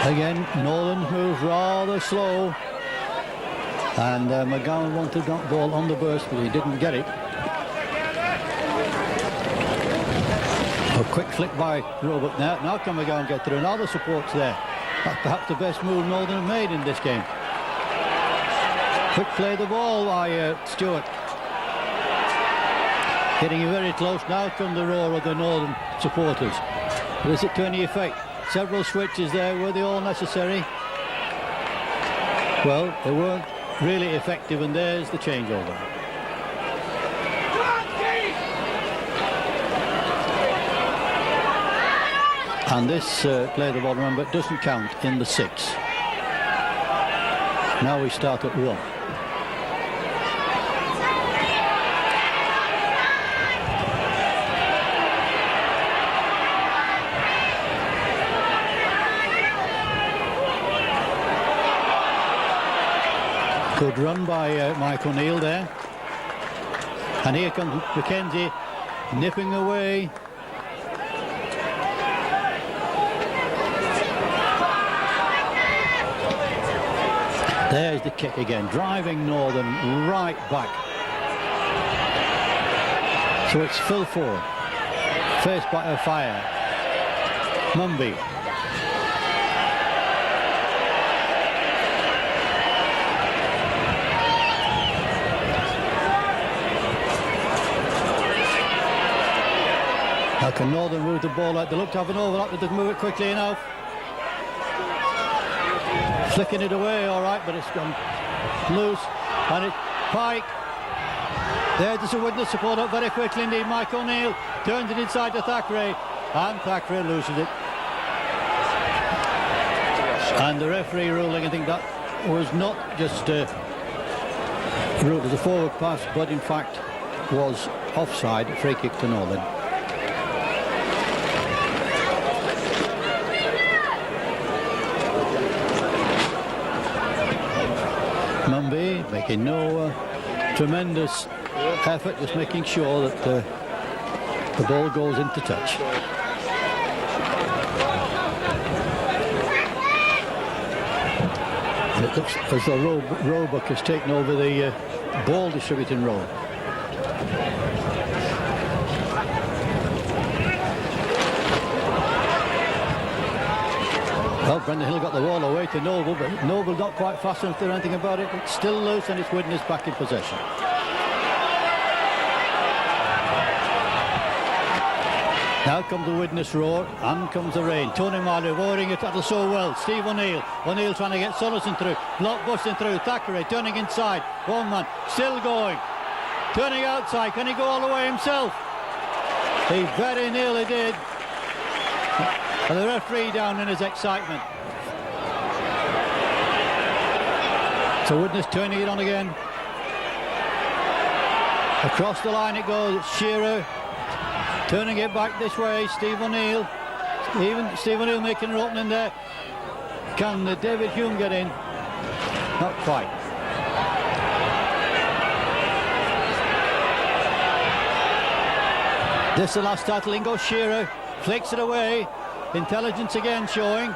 Again, Nolan moves rather slow, and McGowan wanted that ball on the burst, but he didn't get it. A quick flick by Roebuck now. Now can McGowan get through? Now the support's there. That's perhaps the best move Northern have made in this game. Quick play the ball by Stewart. Getting very close. Now come the roar of the Northern supporters. But is it to any effect? Several switches there. Were they all necessary? Well, they weren't really effective, and there's the changeover. And this play the ball, remember, it doesn't count in the 6. Now we start at 1. Good run by Mike O'Neill there. And here comes McKenzie nipping away. There's the kick again, driving Northern right back. So it's full forward, faced by a fire. Mumby. How can Northern move the ball out? They look to have an overlap, but they move it quickly enough. Flicking it away, all right, but it's gone loose. And it's Pike. There's a Widnes support up very quickly indeed. Mike O'Neill turns it inside to Thackeray, and Thackeray loses it. And the referee ruling, I think that was not just ruled as a forward pass, but in fact was offside, free kick to Northern. Mumby making no tremendous effort, just making sure that the ball goes into touch. It looks as though Roebuck has taken over the ball distributing role. Well, Brendan Hill got the ball away to Noble, but Noble not quite fast enough to do anything about it. It's still loose and it's Widnes back in possession. Now comes the Widnes roar, and comes the rain. Tony Marley avoiding it so well. Steve O'Neill. O'Neill trying to get Somerson through. Block busting through. Thackeray turning inside. One man still going. Turning outside. Can he go all the way himself? He very nearly did. And the referee down in his excitement. So Widnes turning it on again. Across the line it goes. It's Shearer. Turning it back this way, Steve O'Neill. Even Steve O'Neill making an opening there. Can David Hume get in? Not quite. This is the last tackle. In goes Shearer. Flicks it away. Intelligence again showing.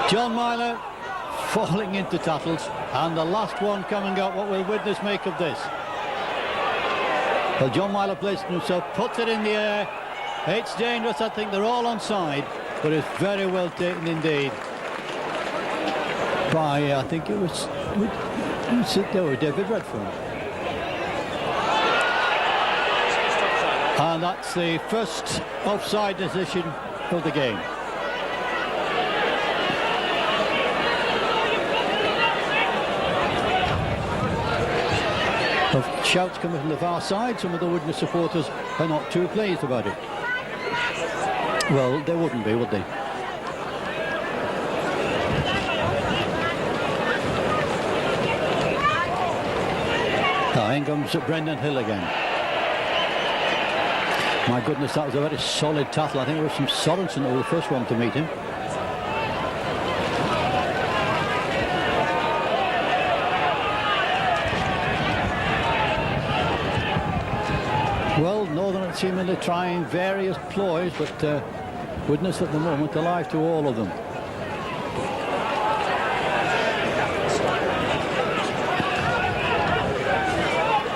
John Myler falling into tackles. And the last one coming up. What will Widnes make of this? Well, John Myler places himself, puts it in the air. It's dangerous. I think they're all onside, but it's very well taken indeed by, I think it was David Bradford. And that's the first offside decision of the game. Of shouts coming from the far side. Some of the Widnes supporters are not too pleased about it. Well, they wouldn't be, would they? Now in comes Brendan Hill again. My goodness, that was a very solid tackle. I think it was from Sorensen that was the first one to meet him. Well, Northern are seemingly trying various ploys, but Widnes at the moment alive to all of them.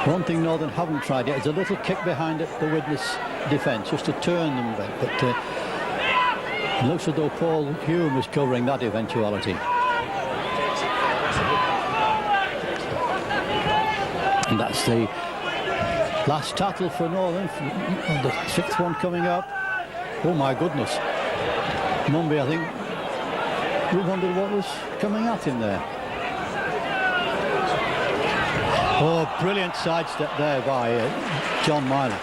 One thing Northern haven't tried yet is a little kick behind the Widnes defence, just to turn them a bit, but it looks as though Paul Hume is covering that eventuality. And that's the last tackle for Northern, and the sixth one coming up. Oh my goodness. Mumby, I think, we wondered what was coming at him there. Oh, brilliant sidestep there by John Myler.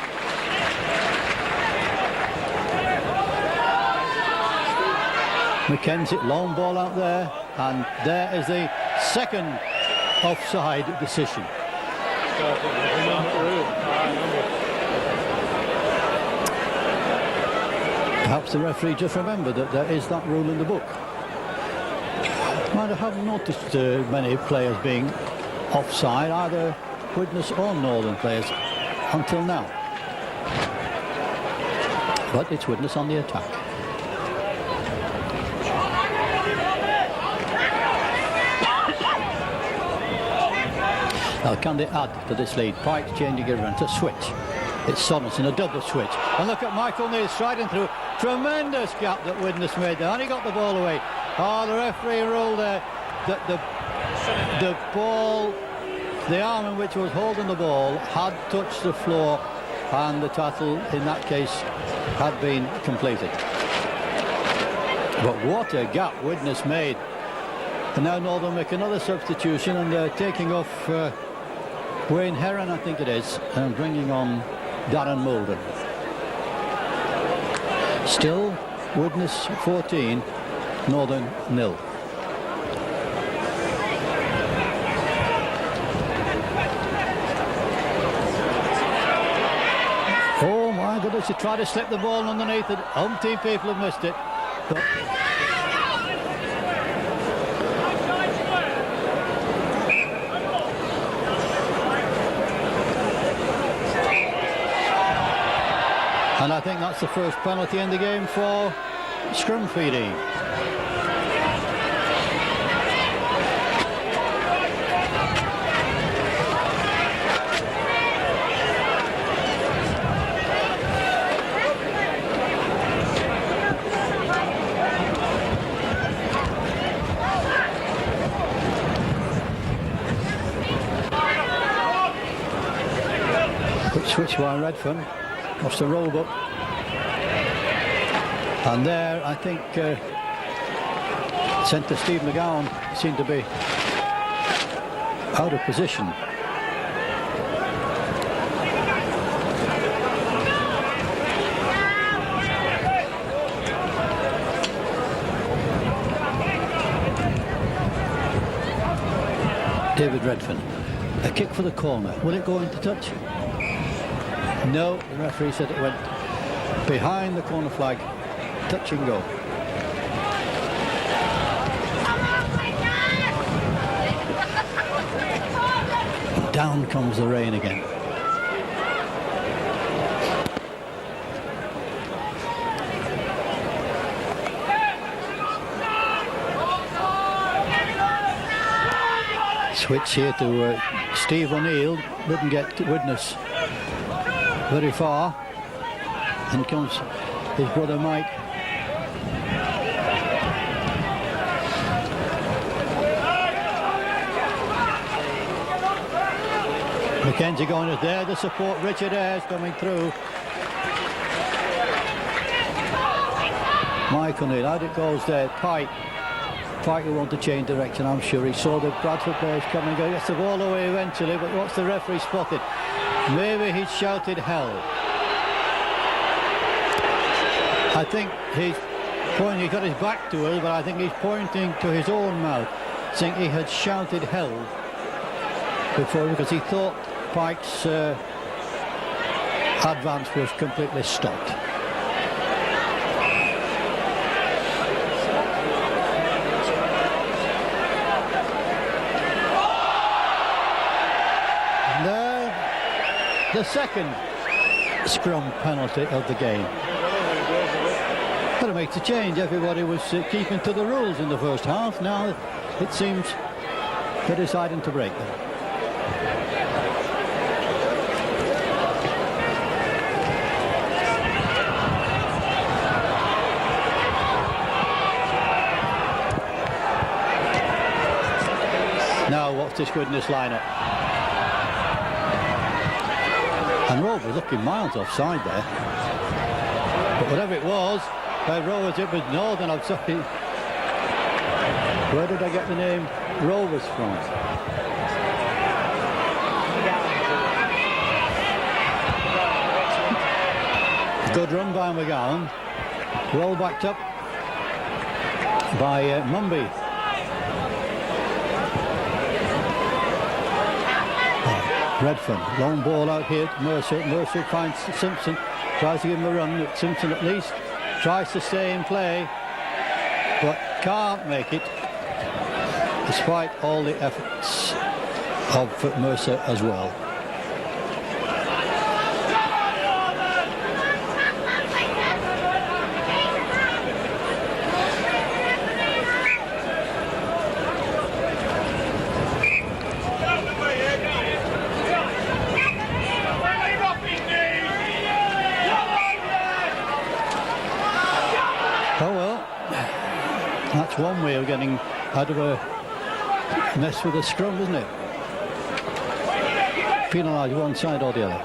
McKenzie, long ball out there, and there is the second offside decision. Perhaps the referee just remembered that there is that rule in the book. I haven't noticed many players being offside, either Widnes or Northern players, until now. But it's Widnes on the attack. Now, can they add to this lead? Pike's changing it around. It's a switch. It's Sorensen, a double switch. And look at Michael Neal striding through. Tremendous gap that Widnes made there. And he got the ball away. Oh, the referee ruled there that the ball, the arm in which was holding the ball, had touched the floor, and the tackle in that case had been completed. But what a gap Widnes made. And now Northern make another substitution, and they're taking off Wayne Heron, I think it is, and bringing on Darren Mulder. Still Widnes 14, Northern 0. Oh my goodness, he tried to slip the ball underneath it. Umpteen people have missed it. But and I think that's the first penalty in the game for scrum feeding. Good switch by Redfern. Off the roll up. And there, I think, centre Steve McGowan seemed to be out of position. David Redfern. A kick for the corner. Will it go into touch? No, the referee said it went behind the corner flag. Touch and go. Down comes the rain again. Switch here to Steve O'Neill. Didn't get Widnes very far. And comes his brother Mike. Mackenzie going is there, the support. Richard Ayres coming through. Mike O'Neill, out it goes there. Pike will want to change direction, I'm sure. He saw the Bradford players coming and go. Gets the ball away eventually, but what's the referee spotted? Maybe he shouted hell. I think he's pointing, he got his back to us, but I think he's pointing to his own mouth, saying he had shouted hell before, because he thought Pike's advance was completely stopped. And there, the second scrum penalty of the game. But it makes a change. Everybody was keeping to the rules in the first half. Now it seems they're deciding to break them. Now what's this Widnes lineup? And Rover looking miles offside there. But whatever it was, Rovers, it was Northern, I'm sorry. Where did I get the name Rovers from? Good run by McGowan. Well backed up by Mumby. Redfern, long ball out here to Mercer. Mercer finds Simpson, tries to give him a run. Simpson at least tries to stay in play, but can't make it, despite all the efforts of Mercer as well. getting out of a mess with a scrum, isn't it? Penalised one side or the other.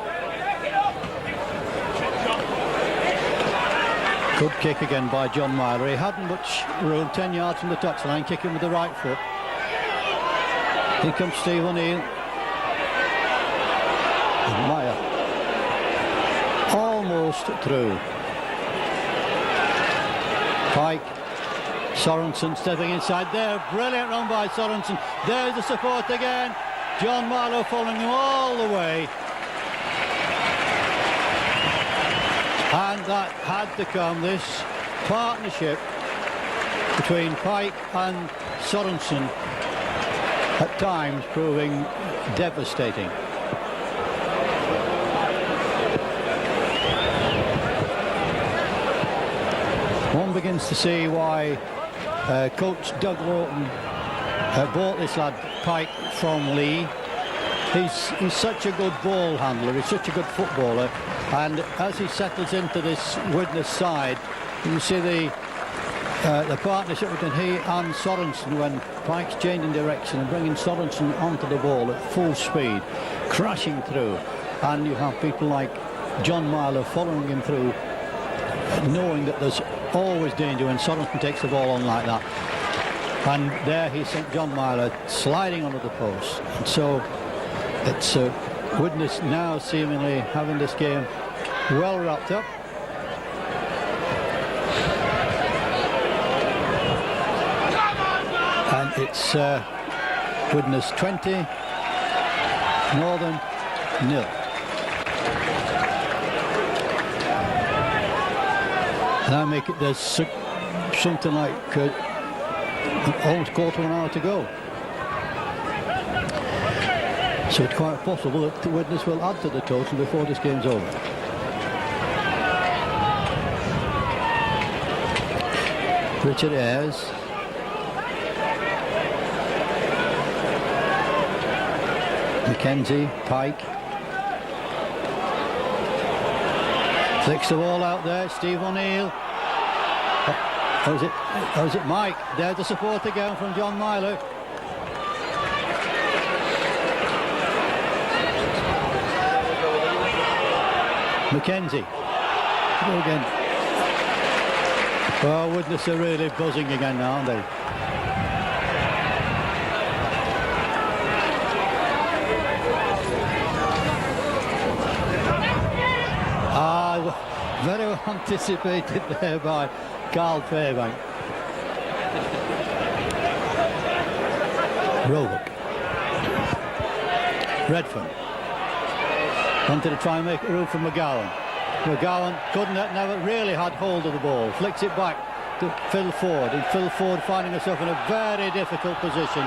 Good kick again by John Myler. He hadn't much room, 10 yards from the touchline, kicking with the right foot. Here comes Steve O'Neill. And Meyer almost through. Pike, Sorensen stepping inside there. Brilliant run by Sorensen. There's the support again. John Marlowe following him all the way. And that had to come, this partnership between Pike and Sorensen at times proving devastating. One begins to see why coach Doug Lawton bought this lad Pike from Lee. He's such a good ball handler, he's such a good footballer, and as he settles into this Widnes side, you see the partnership between he and Sorensen when Pike's changing direction and bringing Sorensen onto the ball at full speed, crashing through, and you have people like John Myler following him through, knowing that there's always danger when Sorensen takes the ball on like that. And there he sent John Myler sliding onto the post. And so it's Widnes now seemingly having this game well wrapped up. And it's Widnes 20, Northern 0. Now make it, there's something like almost quarter of an hour to go. So it's quite possible that the Widnes will add to the total before this game's over. Richard Ayres. Mackenzie, Pike. Flicks the ball out there, Steve O'Neill. Or is it Mike? There's the support again from John Myler. Mackenzie. Go again. Well, Widnes are really buzzing again now, aren't they? Very well anticipated there by Carl Fairbank. Roebuck. Redfern. Wanted to try and make room for McGowan. McGowan couldn't, never really had hold of the ball. Flicks it back to Phil Ford. And Phil Ford finding himself in a very difficult position.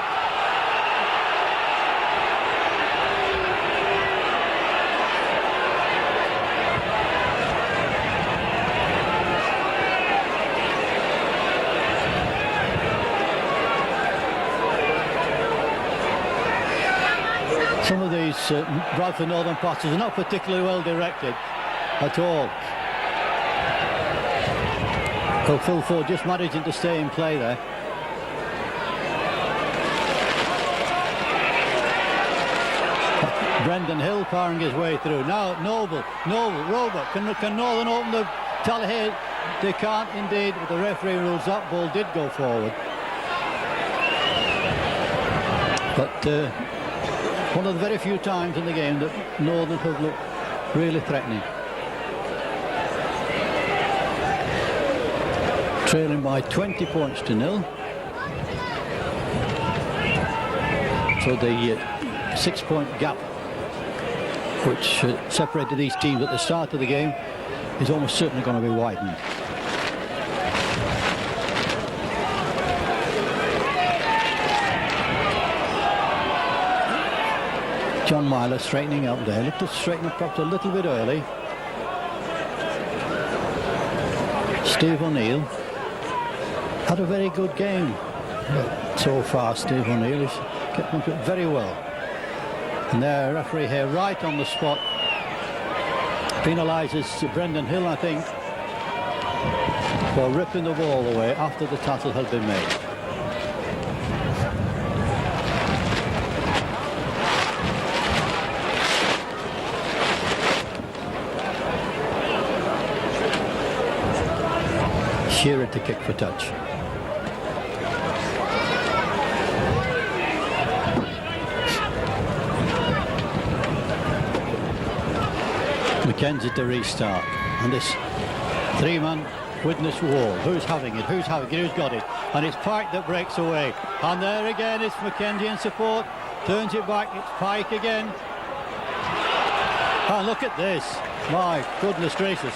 Some of these Bradford Northern passes are not particularly well directed at all. Well, Phil Ford just managing to stay in play there. Brendan Hill powering his way through. Now Noble, Roebuck. Can Northern open the tally here? They can't indeed, but the referee rules that ball did go forward. But one of the very few times in the game that Northern have looked really threatening. Trailing by 20 points to 0. So the 6-point gap which separated these teams at the start of the game is almost certainly going to be widened. John Myler straightening up there. Looked to straighten up perhaps a little bit early. Steve O'Neill had a very good game. But so far, Steve O'Neill has kept onto it very well. And their referee here right on the spot penalises Brendan Hill, I think, for ripping the ball away after the tackle had been made. Shearer to kick for touch. Mackenzie to restart, and this three-man Widnes wall. Who's having it? Who's having it? Who's got it? And it's Pike that breaks away. And there again, it's Mackenzie in support. Turns it back. It's Pike again. And look at this. My goodness gracious.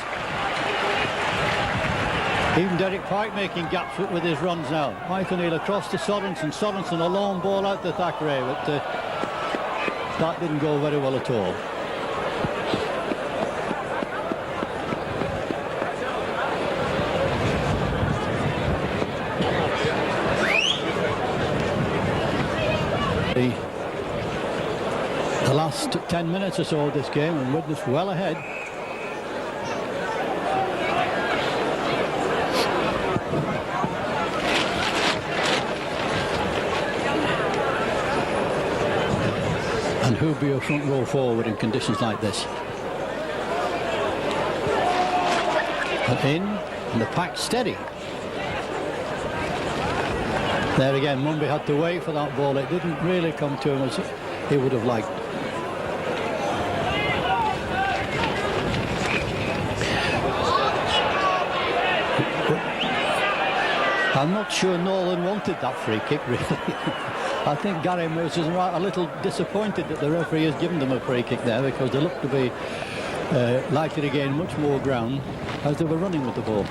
Even Derek Pike making gaps with his runs now. Michael Neal across to Sorensen. Sorensen a long ball out to Thackeray, but that didn't go very well at all. The last 10 minutes or so of this game, and Widnes well ahead. And who'd be a front row forward in conditions like this? And in, and the pack steady. There again, Mumby had to wait for that ball. It didn't really come to him as he would have liked. I'm not sure Nolan wanted that free kick, really. I think Gary Moose is a little disappointed that the referee has given them a free kick there, because they looked to be likely to gain much more ground as they were running with the ball.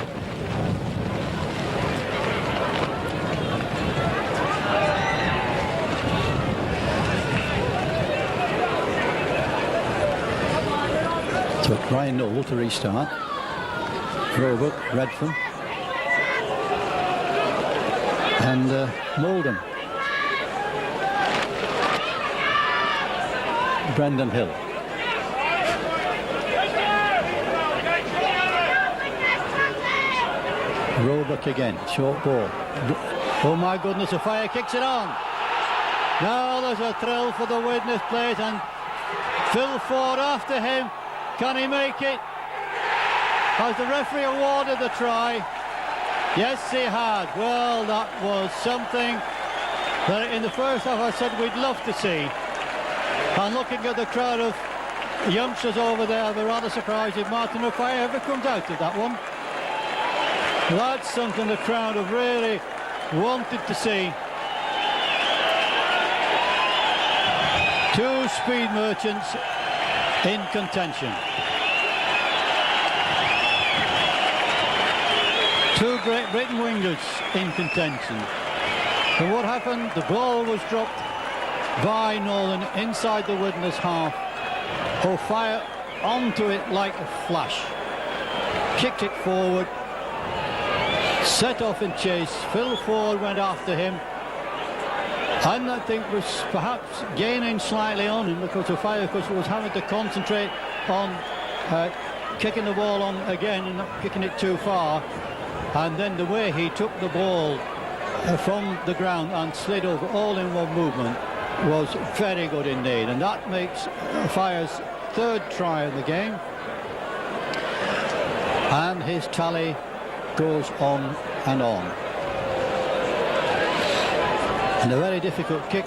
So Ryan Noel to restart. Roebuck, Bradford, and Molden. Brendan Hill. Roebuck again, short ball. Oh my goodness, a fire kicks it on. Now there's a thrill for the Widnes players, and Phil Ford after him. Can he make it? Has the referee awarded the try? Yes, he had. Well, that was something that in the first half I said we'd love to see. And looking at the crowd of youngsters over there, they're rather surprised if Martin O'Fire ever comes out of that one. That's something the crowd have really wanted to see. Two speed merchants in contention. Two Great Britain wingers in contention. And what happened? The ball was dropped by Nolan inside the Widnes half. O'Fire onto it like a flash. Kicked it forward. Set off in chase. Phil Ford went after him. And I think was perhaps gaining slightly on him, because O'Fire, of course, was having to concentrate on kicking the ball on again and not kicking it too far. And then the way he took the ball from the ground and slid over all in one movement was very good indeed. And that makes O'Fire's third try of the game. And his tally goes on and on. And a very difficult kick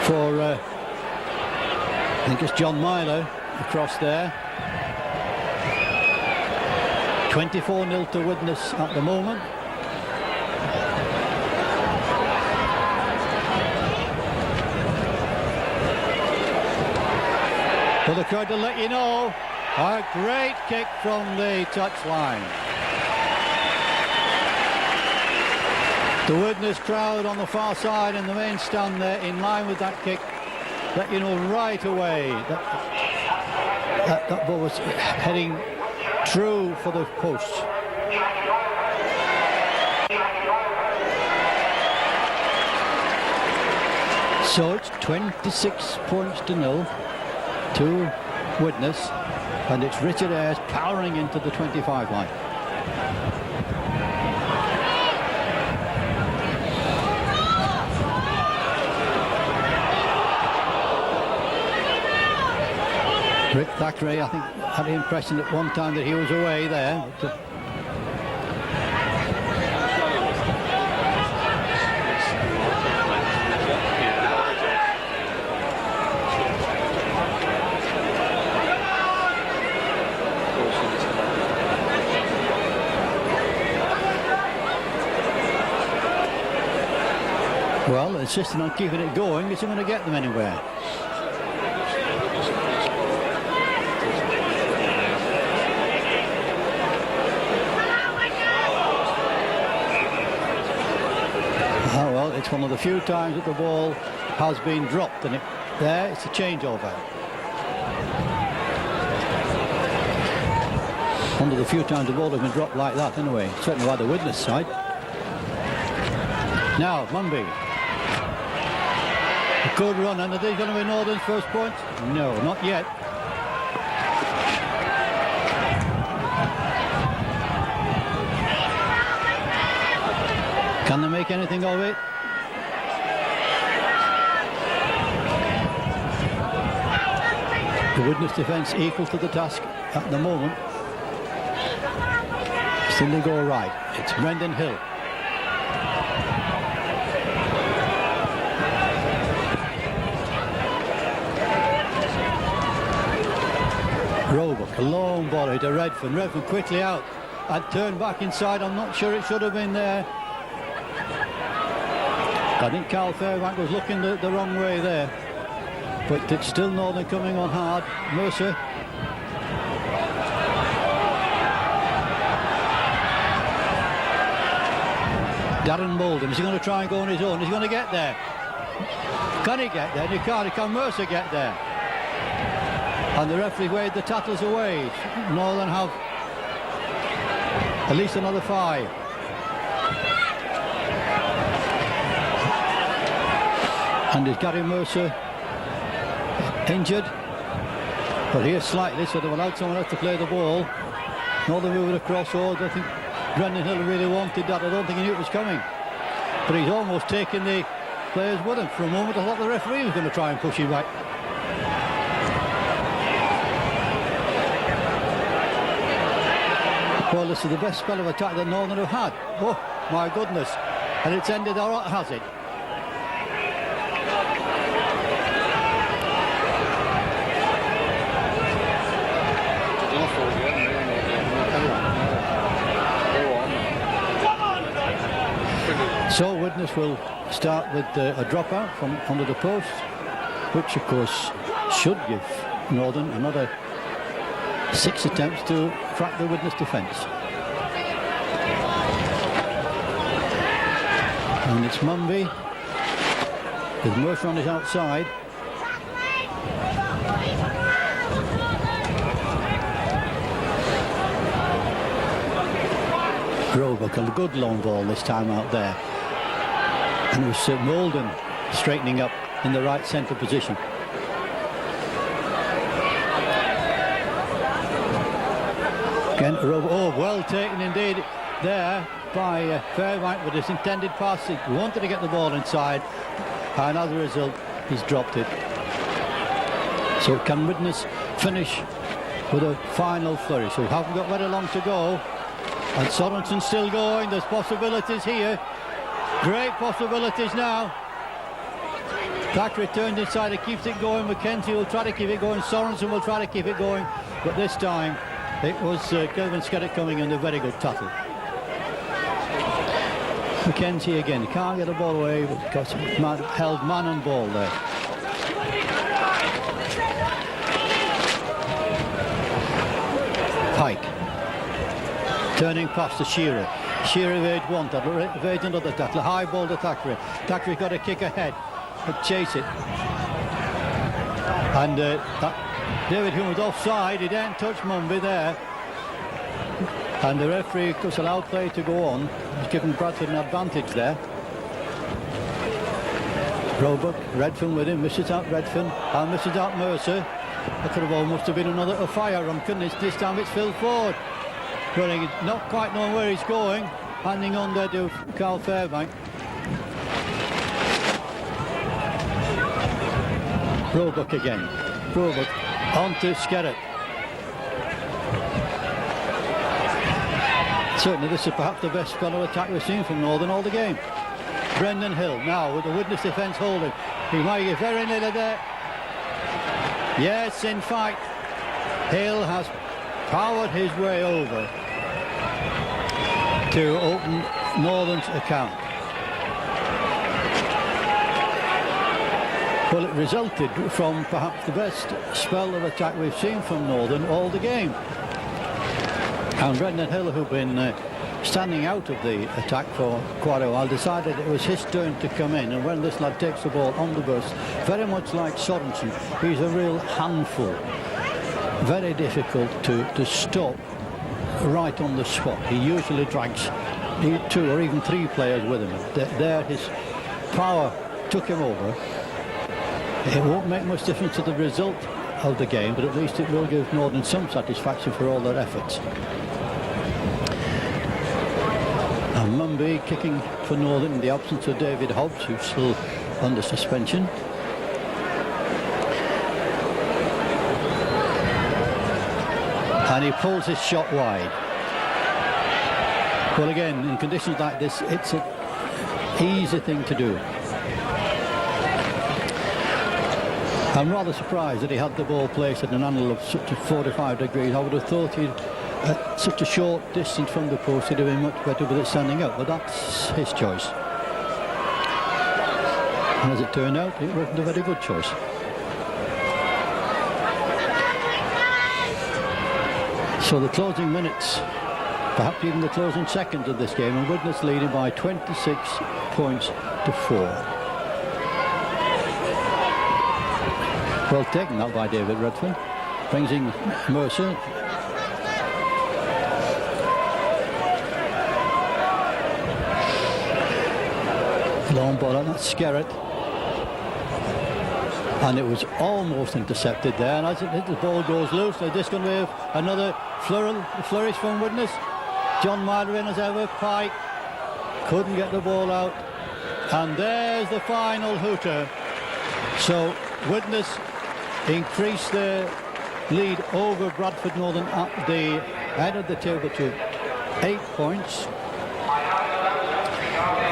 for, I think it's John Milo across there. 24-0 to Widnes at the moment. For the crowd to let you know, a great kick from the touchline. The Widnes crowd on the far side in the main stand there, in line with that kick, let you know right away that ball was heading true for the post. So it's 26 points to 0 to Widnes, and it's Richard Ayres powering into the 25 line. Rick Thackeray, I think, had the impression at one time that he was away there. But, insisting on keeping it going isn't going to get them anywhere. Oh well, it's one of the few times that the ball has been dropped, and it's a changeover. One of the few times the ball has been dropped like that anyway, certainly by the Widnes side. Now, Mumby. A good run, and are these going to be Northern's first point? No, not yet. Can they make anything of it? The Widnes defence equal to the task at the moment. Still they go right. It's Brendan Hill. Roebuck, a long volley to Redfern. Redfern quickly out and turned back inside. I'm not sure it should have been there. I think Carl Fairbank was looking the wrong way there. But it's still Northern coming on hard. Mercer. Darren Bolden, is he going to try and go on his own? He's going to get there. Can he get there? He can't. Can Mercer get there? And the referee waved the tattles away. Northern have at least another 5. And is Gary Mercer injured? But here slightly, so they've allowed someone else to play the ball. Northern moving across. Oh, I think Brendan Hill really wanted that. I don't think he knew it was coming. But he's almost taken the players with him. For a moment I thought the referee was going to try and push him back. Well, this is the best spell of attack that Northern have had. Oh, my goodness. And it's ended, or has it? So Widnes will start with a dropout from under the post, which of course should give Northern another 6 attempts to crack the Widnes defence. And it's Mumby with Mercer on his outside. Roebuck, a good long ball this time out there. And it was Molden straightening up in the right centre position. Again, oh, well taken indeed there by Fairbank with his intended pass. He wanted to get the ball inside, and as a result, he's dropped it. So can Widnes finish with a final flourish? We haven't got very long to go, and Sorensen's still going. There's possibilities here. Great possibilities now. Thackeray turned inside, he keeps it going. Mackenzie will try to keep it going. Sorensen will try to keep it going. But this time, it was Kelvin Skerritt coming in a very good tackle. Mackenzie again, can't get the ball away, but got held man and ball there. Pike. Turning past to Shearer. Shearer evades one tackle, evades another tackle. High ball to Thackeray. Thackeray's got to kick ahead and chase it. And David Hume was offside. He didn't touch Mumby there. And the referee, of course, allowed play to go on. He's given Bradford an advantage there. Roebuck, Redfern with him, misses out Redfern, and misses out Mercer. That could have almost have been another fire run, couldn't it? This time it's Phil Ford. Running, not quite knowing where he's going, handing on there to Carl Fairbank. Roebuck again. Roebuck on to Skerritt. Certainly this is perhaps the best spell of attack we've seen from Northern all the game. Brendan Hill now with the Widnes defence holding. He might get very nearly there. Yes, in fact, Hill has powered his way over to open Northern's account. Well, it resulted from perhaps the best spell of attack we've seen from Northern all the game. And Brendan Hill, who'd been standing out of the attack for quite a while, decided it was his turn to come in. And when this lad takes the ball on the burst, very much like Sorensen, he's a real handful. Very difficult to stop right on the spot. He usually drags 2 or even 3 players with him. There his power took him over. It won't make much difference to the result of the game, but at least it will give Northern some satisfaction for all their efforts. And Mumby kicking for Northern in the absence of David Hobbs, who's still under suspension. And he pulls his shot wide. Well, again, in conditions like this, it's an easy thing to do. I'm rather surprised that he had the ball placed at an angle of such a 45 degrees. I would have thought he'd, at such a short distance from the post, he'd have been much better with it standing up, but that's his choice. And as it turned out, it wasn't a very good choice. So the closing minutes, perhaps even the closing seconds of this game, and Widnes leading by 26 points to 4. Well taken that by David Bradford. Brings in Mercer. Long ball on that Skerritt. And it was almost intercepted there. And as the ball goes loose, they're just going to have another flourish from Widnes. John Myler in as ever. Pike couldn't get the ball out. And there's the final hooter. So Widnes increase their lead over Bradford Northern at the head of the table to 8 points,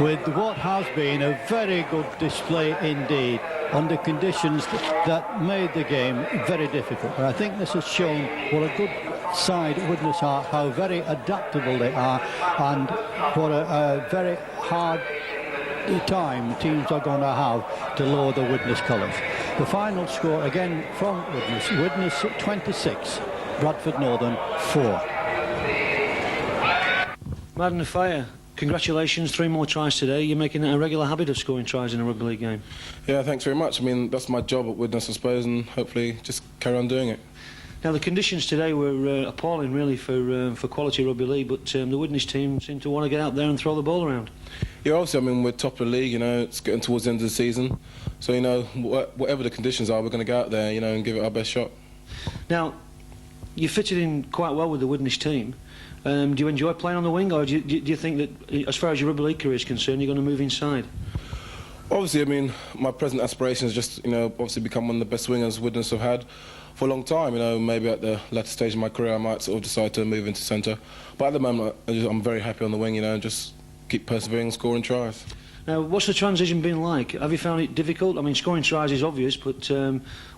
with what has been a very good display indeed under conditions that made the game very difficult. And I think this has shown what a good side Widnes are, how very adaptable they are, and what a very hard time teams are going to have to lower the Widnes colours. The final score again from Widnes 26, Bradford Northern 4. Madden Fire, congratulations, 3 more tries today. You're making it a regular habit of scoring tries in a rugby league game. Yeah, thanks very much. I mean, that's my job at Widnes, I suppose, and hopefully just carry on doing it. Now, the conditions today were appalling, really, for quality rugby league, but the Widnes team seemed to want to get out there and throw the ball around. Yeah, obviously, I mean, we're top of the league, you know, it's getting towards the end of the season. So, you know, whatever the conditions are, we're going to go out there, you know, and give it our best shot. Now, you fitted in quite well with the Widnes team. Do you enjoy playing on the wing, or do you think that, as far as your rugby league career is concerned, you're going to move inside? Obviously, I mean, my present aspiration is just, you know, obviously become one of the best wingers Widnes have had for a long time. You know, maybe at the latter stage of my career I might sort of decide to move into centre. But at the moment, I'm very happy on the wing, you know, and just keep persevering and scoring tries. Now, what's the transition been like? Have you found it difficult? I mean, scoring tries is obvious, but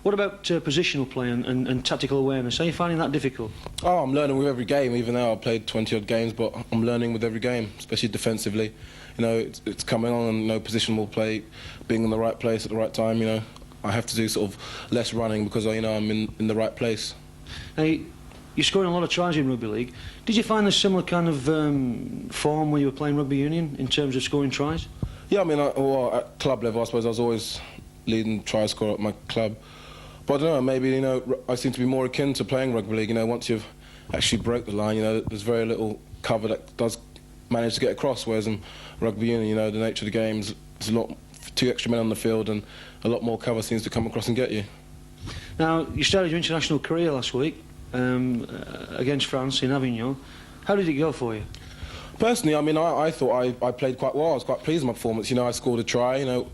what about positional play and tactical awareness? Are you finding that difficult? Oh, I'm learning with every game, even though I've played 20-odd games, but I'm learning with every game, especially defensively. You know, it's coming on, and, you know, positional play, being in the right place at the right time, you know. I have to do sort of less running because, you know, I'm in the right place. Now, you're scoring a lot of tries in rugby league. Did you find a similar kind of form when you were playing rugby union in terms of scoring tries? Yeah, I mean, well, at club level, I suppose I was always leading try scorer at my club. But I don't know, maybe, you know, I seem to be more akin to playing rugby league. You know, once you've actually broke the line, you know, there's very little cover that does manage to get across, whereas in rugby union, you know, the nature of the game is a lot, 2 extra men on the field, and a lot more cover seems to come across and get you. Now, you started your international career last week against France in Avignon. How did it go for you? Personally, I mean, I thought I played quite well. I was quite pleased with my performance. You know, I scored a try. You know,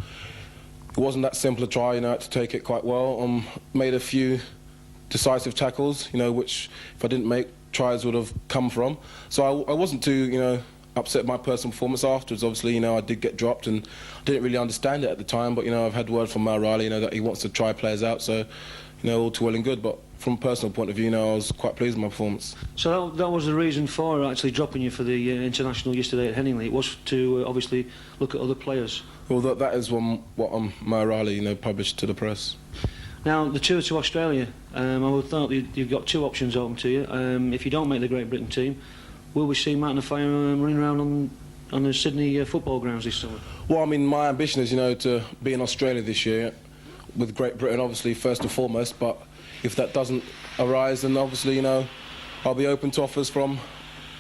it wasn't that simple a try. You know, I had to take it quite well. Made a few decisive tackles. You know, which if I didn't make, tries would have come from. So I wasn't too, you know, upset with my personal performance afterwards. Obviously, you know, I did get dropped, and I didn't really understand it at the time. But you know, I've had word from Mal Riley, you know, that he wants to try players out. So, you know, all too well and good. But from a personal point of view, I was quite pleased with my performance. So that was the reason for actually dropping you for the international yesterday at Henningley. It was to obviously look at other players. Well, that is what Mo O'Reilly, published to the press. Now, the tour to Australia, I would thought you've got two options open to you. If you don't make the Great Britain team, will we see Martin Offiah running around on the Sydney football grounds this summer? Well, my ambition is, to be in Australia this year, with Great Britain, obviously, first and foremost, but if that doesn't arise, then obviously, I'll be open to offers from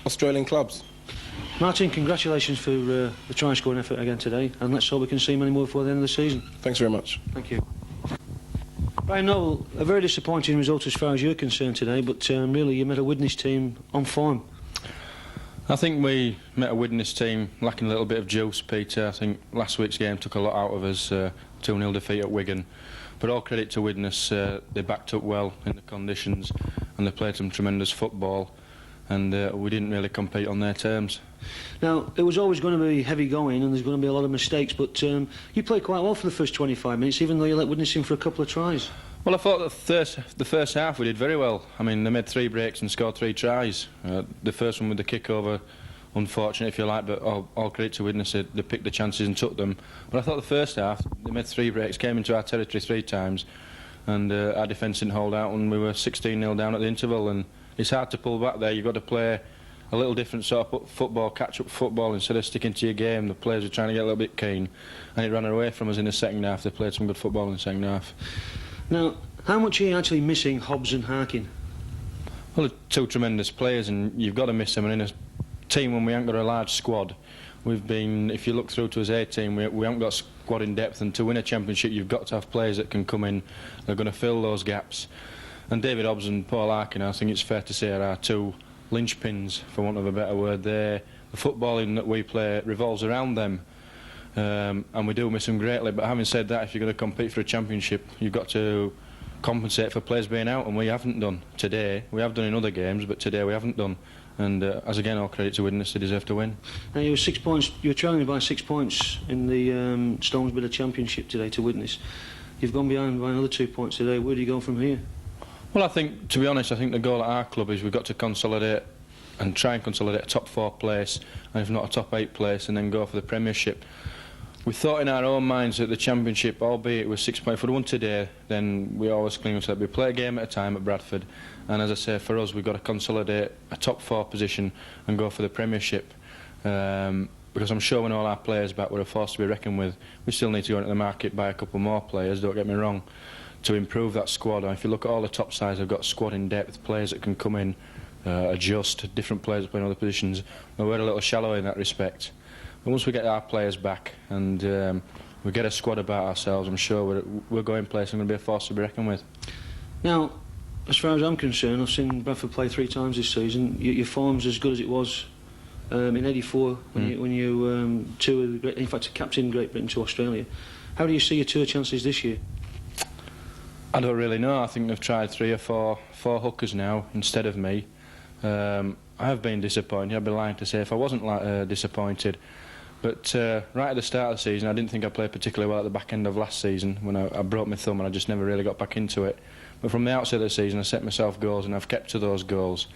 Australian clubs. Martin, congratulations for the try-scoring effort again today, and let's hope we can see many more before the end of the season. Thanks very much. Thank you. Brian Noble, a very disappointing result as far as you're concerned today, but really you met a Widnes team on form. I think we met a Widnes team lacking a little bit of juice, Peter. I think last week's game took a lot out of us, 2-0 defeat at Wigan. But all credit to Widnes, they backed up well in the conditions and they played some tremendous football, and we didn't really compete on their terms. Now, it was always going to be heavy going and there's going to be a lot of mistakes, but you played quite well for the first 25 minutes, even though you let Widnes in for a couple of tries. Well, I thought the first half we did very well. They made 3 breaks and scored 3 tries. The first one with the kick-over, unfortunate if you like, but all credit to Widnes, they picked the chances and took them. But I thought the first half, they made 3 breaks, came into our territory 3 times, and our defence didn't hold out, and we were 16-0 down at the interval, and it's hard to pull back there. You've got to play a little different sort of football, catch-up football, instead of sticking to your game. The players were trying to get a little bit keen, and it ran away from us in the second half. They played some good football in the second half. Now, how much are you actually missing Hobbs and Harkin? Well, they're 2 tremendous players, and you've got to miss them. And in a team when we haven't got a large squad, we've been, if you look through to us A team, we haven't got a squad in depth, and to win a championship you've got to have players that can come in, they're going to fill those gaps. And David Hobbs and Paul Harkin, I think it's fair to say, are our 2 linchpins, for want of a better word. The footballing that we play revolves around them. And we do miss them greatly, but having said that, if you're going to compete for a championship, you've got to compensate for players being out, and we haven't done today. We have done in other games, but today we haven't done. And as again, all credit to Widnes, they deserve to win. Now, you were 6 points. You were trailing by 6 points in the Stones Bidder Championship today to Widnes. You've gone behind by another 2 points today. Where do you go from here? Well, I think, to be honest, I think the goal at our club is we've got to consolidate and try and consolidate a top 4 place, and if not a top 8 place, and then go for the Premiership. We thought in our own minds that the Championship, albeit it was 6 points, if we'd won today, then we always cling to that. We play a game at a time at Bradford, and as I say, for us, we've got to consolidate a top 4 position and go for the Premiership. Because I'm sure when all our players back, we're a force to be reckoned with. We still need to go into the market, buy a couple more players, don't get me wrong, to improve that squad. And if you look at all the top sides, they've got squad in depth, players that can come in, adjust, different players playing other positions. Well, we're a little shallow in that respect. But once we get our players back and we get a squad about ourselves, I'm sure we're going places and going to be a force to be reckoned with. Now, as far as I'm concerned, I've seen Bradford play 3 times this season. Your form's as good as it was in '84 when you toured, in fact, captained Great Britain to Australia. How do you see your tour chances this year? I don't really know. I think they've tried 3 or 4 hookers now instead of me. I have been disappointed. I'd be lying to say if I wasn't disappointed. But right at the start of the season, I didn't think I played particularly well at the back end of last season when I broke my thumb and I just never really got back into it. But from the outset of the season, I set myself goals and I've kept to those goals.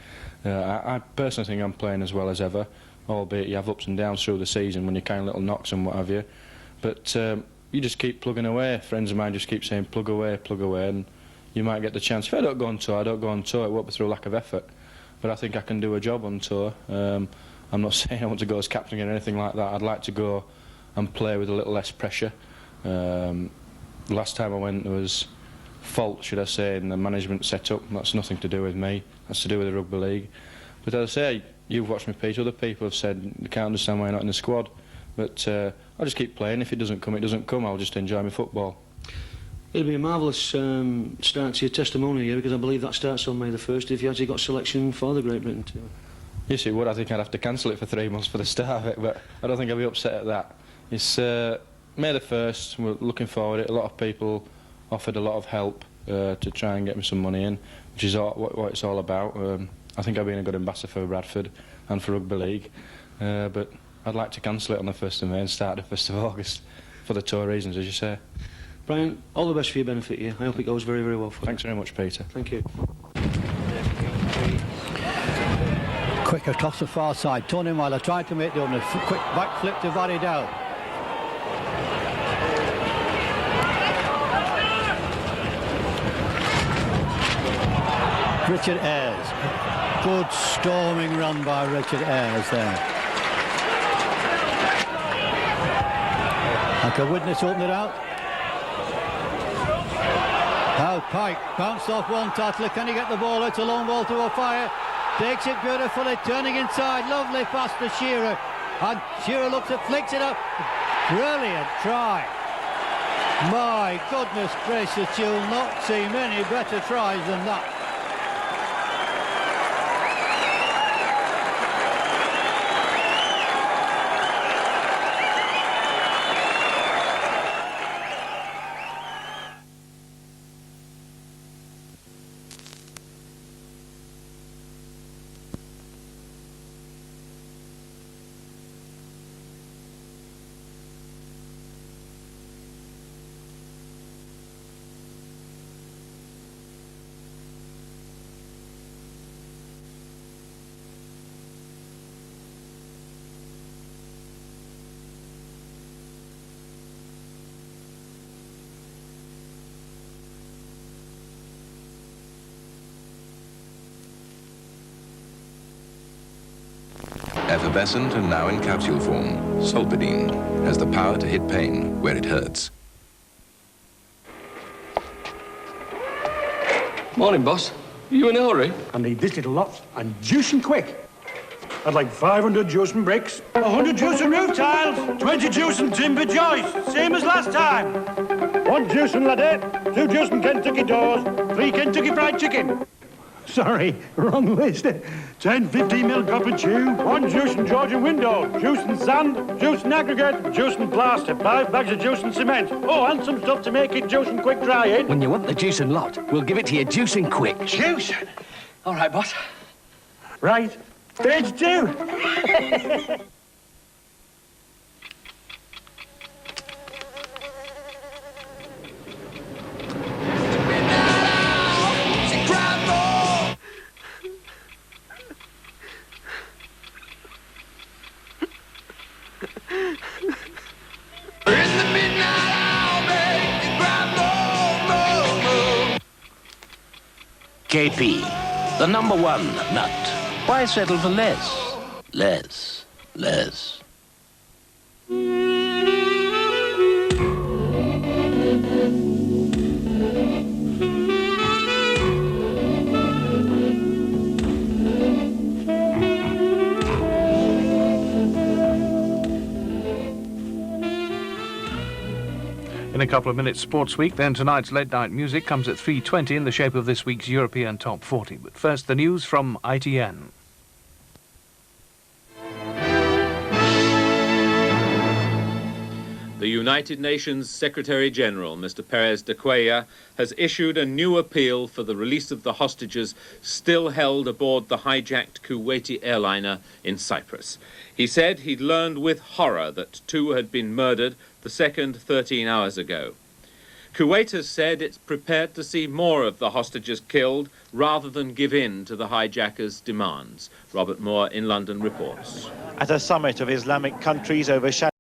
I personally think I'm playing as well as ever, albeit you have ups and downs through the season when you kind of little knocks and what have you. But you just keep plugging away. Friends of mine just keep saying plug away, and you might get the chance. If I don't go on tour, I don't go on tour. It won't be through lack of effort. But I think I can do a job on tour. I'm not saying I want to go as captain or anything like that. I'd like to go and play with a little less pressure. Last time I went, there was fault, should I say, in the management setup. That's nothing to do with me. That's to do with the rugby league. But as I say, you've watched me, Pete. Other people have said they can't understand why you're not in the squad. But I'll just keep playing. If it doesn't come, it doesn't come. I'll just enjoy my football. It'll be a marvellous start to your testimonial here, because I believe that starts on May the 1st if you actually got selection for the Great Britain tour. Yes, it would. I think I'd have to cancel it for 3 months for the start of it, but I don't think I'll be upset at that. It's May the 1st. We're looking forward to it. A lot of people offered a lot of help to try and get me some money in, which is what it's all about. I think I've been a good ambassador for Bradford and for Rugby League, but I'd like to cancel it on the 1st of May and start the 1st of August for the tour reasons, as you say. Brian, all the best for your benefit here. I hope it goes very, very well for you. Thanks very much, Peter. Thank you. Quick across the far side. Tony Myler tried to make the opener. Quick back flip to Barry Dow. Richard Ayres. Good storming run by Richard Ayres there. Like a Widnes opened it out. Now Pike bounced off one tackler. Can he get the ball? It's a long ball to O'Fire. Takes it beautifully, turning inside. Lovely pass to Shearer. And Shearer looks at, flicks it up. Brilliant try. My goodness gracious, you'll not see many better tries than that. Effervescent and now in capsule form, Solpadeine has the power to hit pain where it hurts. Morning, boss. You in a hurry? I need this little lot, and juicing quick. I'd like 500 juicing bricks, 100 juicing roof tiles, 20 juicing timber joists, same as last time. 1 juicing ladette, 2 juicing Kentucky doors, 3 Kentucky fried chicken. Sorry, wrong list. 10 15 mil copper tube, 1 juicing Georgian window, juicing sand, juicing aggregate, juicing plaster, 5 bags of juicing cement. Oh, and some stuff to make it juicing quick dry in. When you want the juicing lot, we'll give it to you juicing quick. Juicing? All right, boss. Right. Stage 2. KP, the number 1 nut. Why settle for less? Less. In a couple of minutes, Sports Week. Then tonight's late night music comes at 3:20 in the shape of this week's European Top 40. But first, the news from ITN. The United Nations Secretary-General, Mr. Perez de Cuellar, has issued a new appeal for the release of the hostages still held aboard the hijacked Kuwaiti airliner in Cyprus. He said he'd learned with horror that 2 had been murdered, the second 13 hours ago. Kuwait has said it's prepared to see more of the hostages killed rather than give in to the hijackers' demands. Robert Moore in London reports. At a summit of Islamic countries overshadowed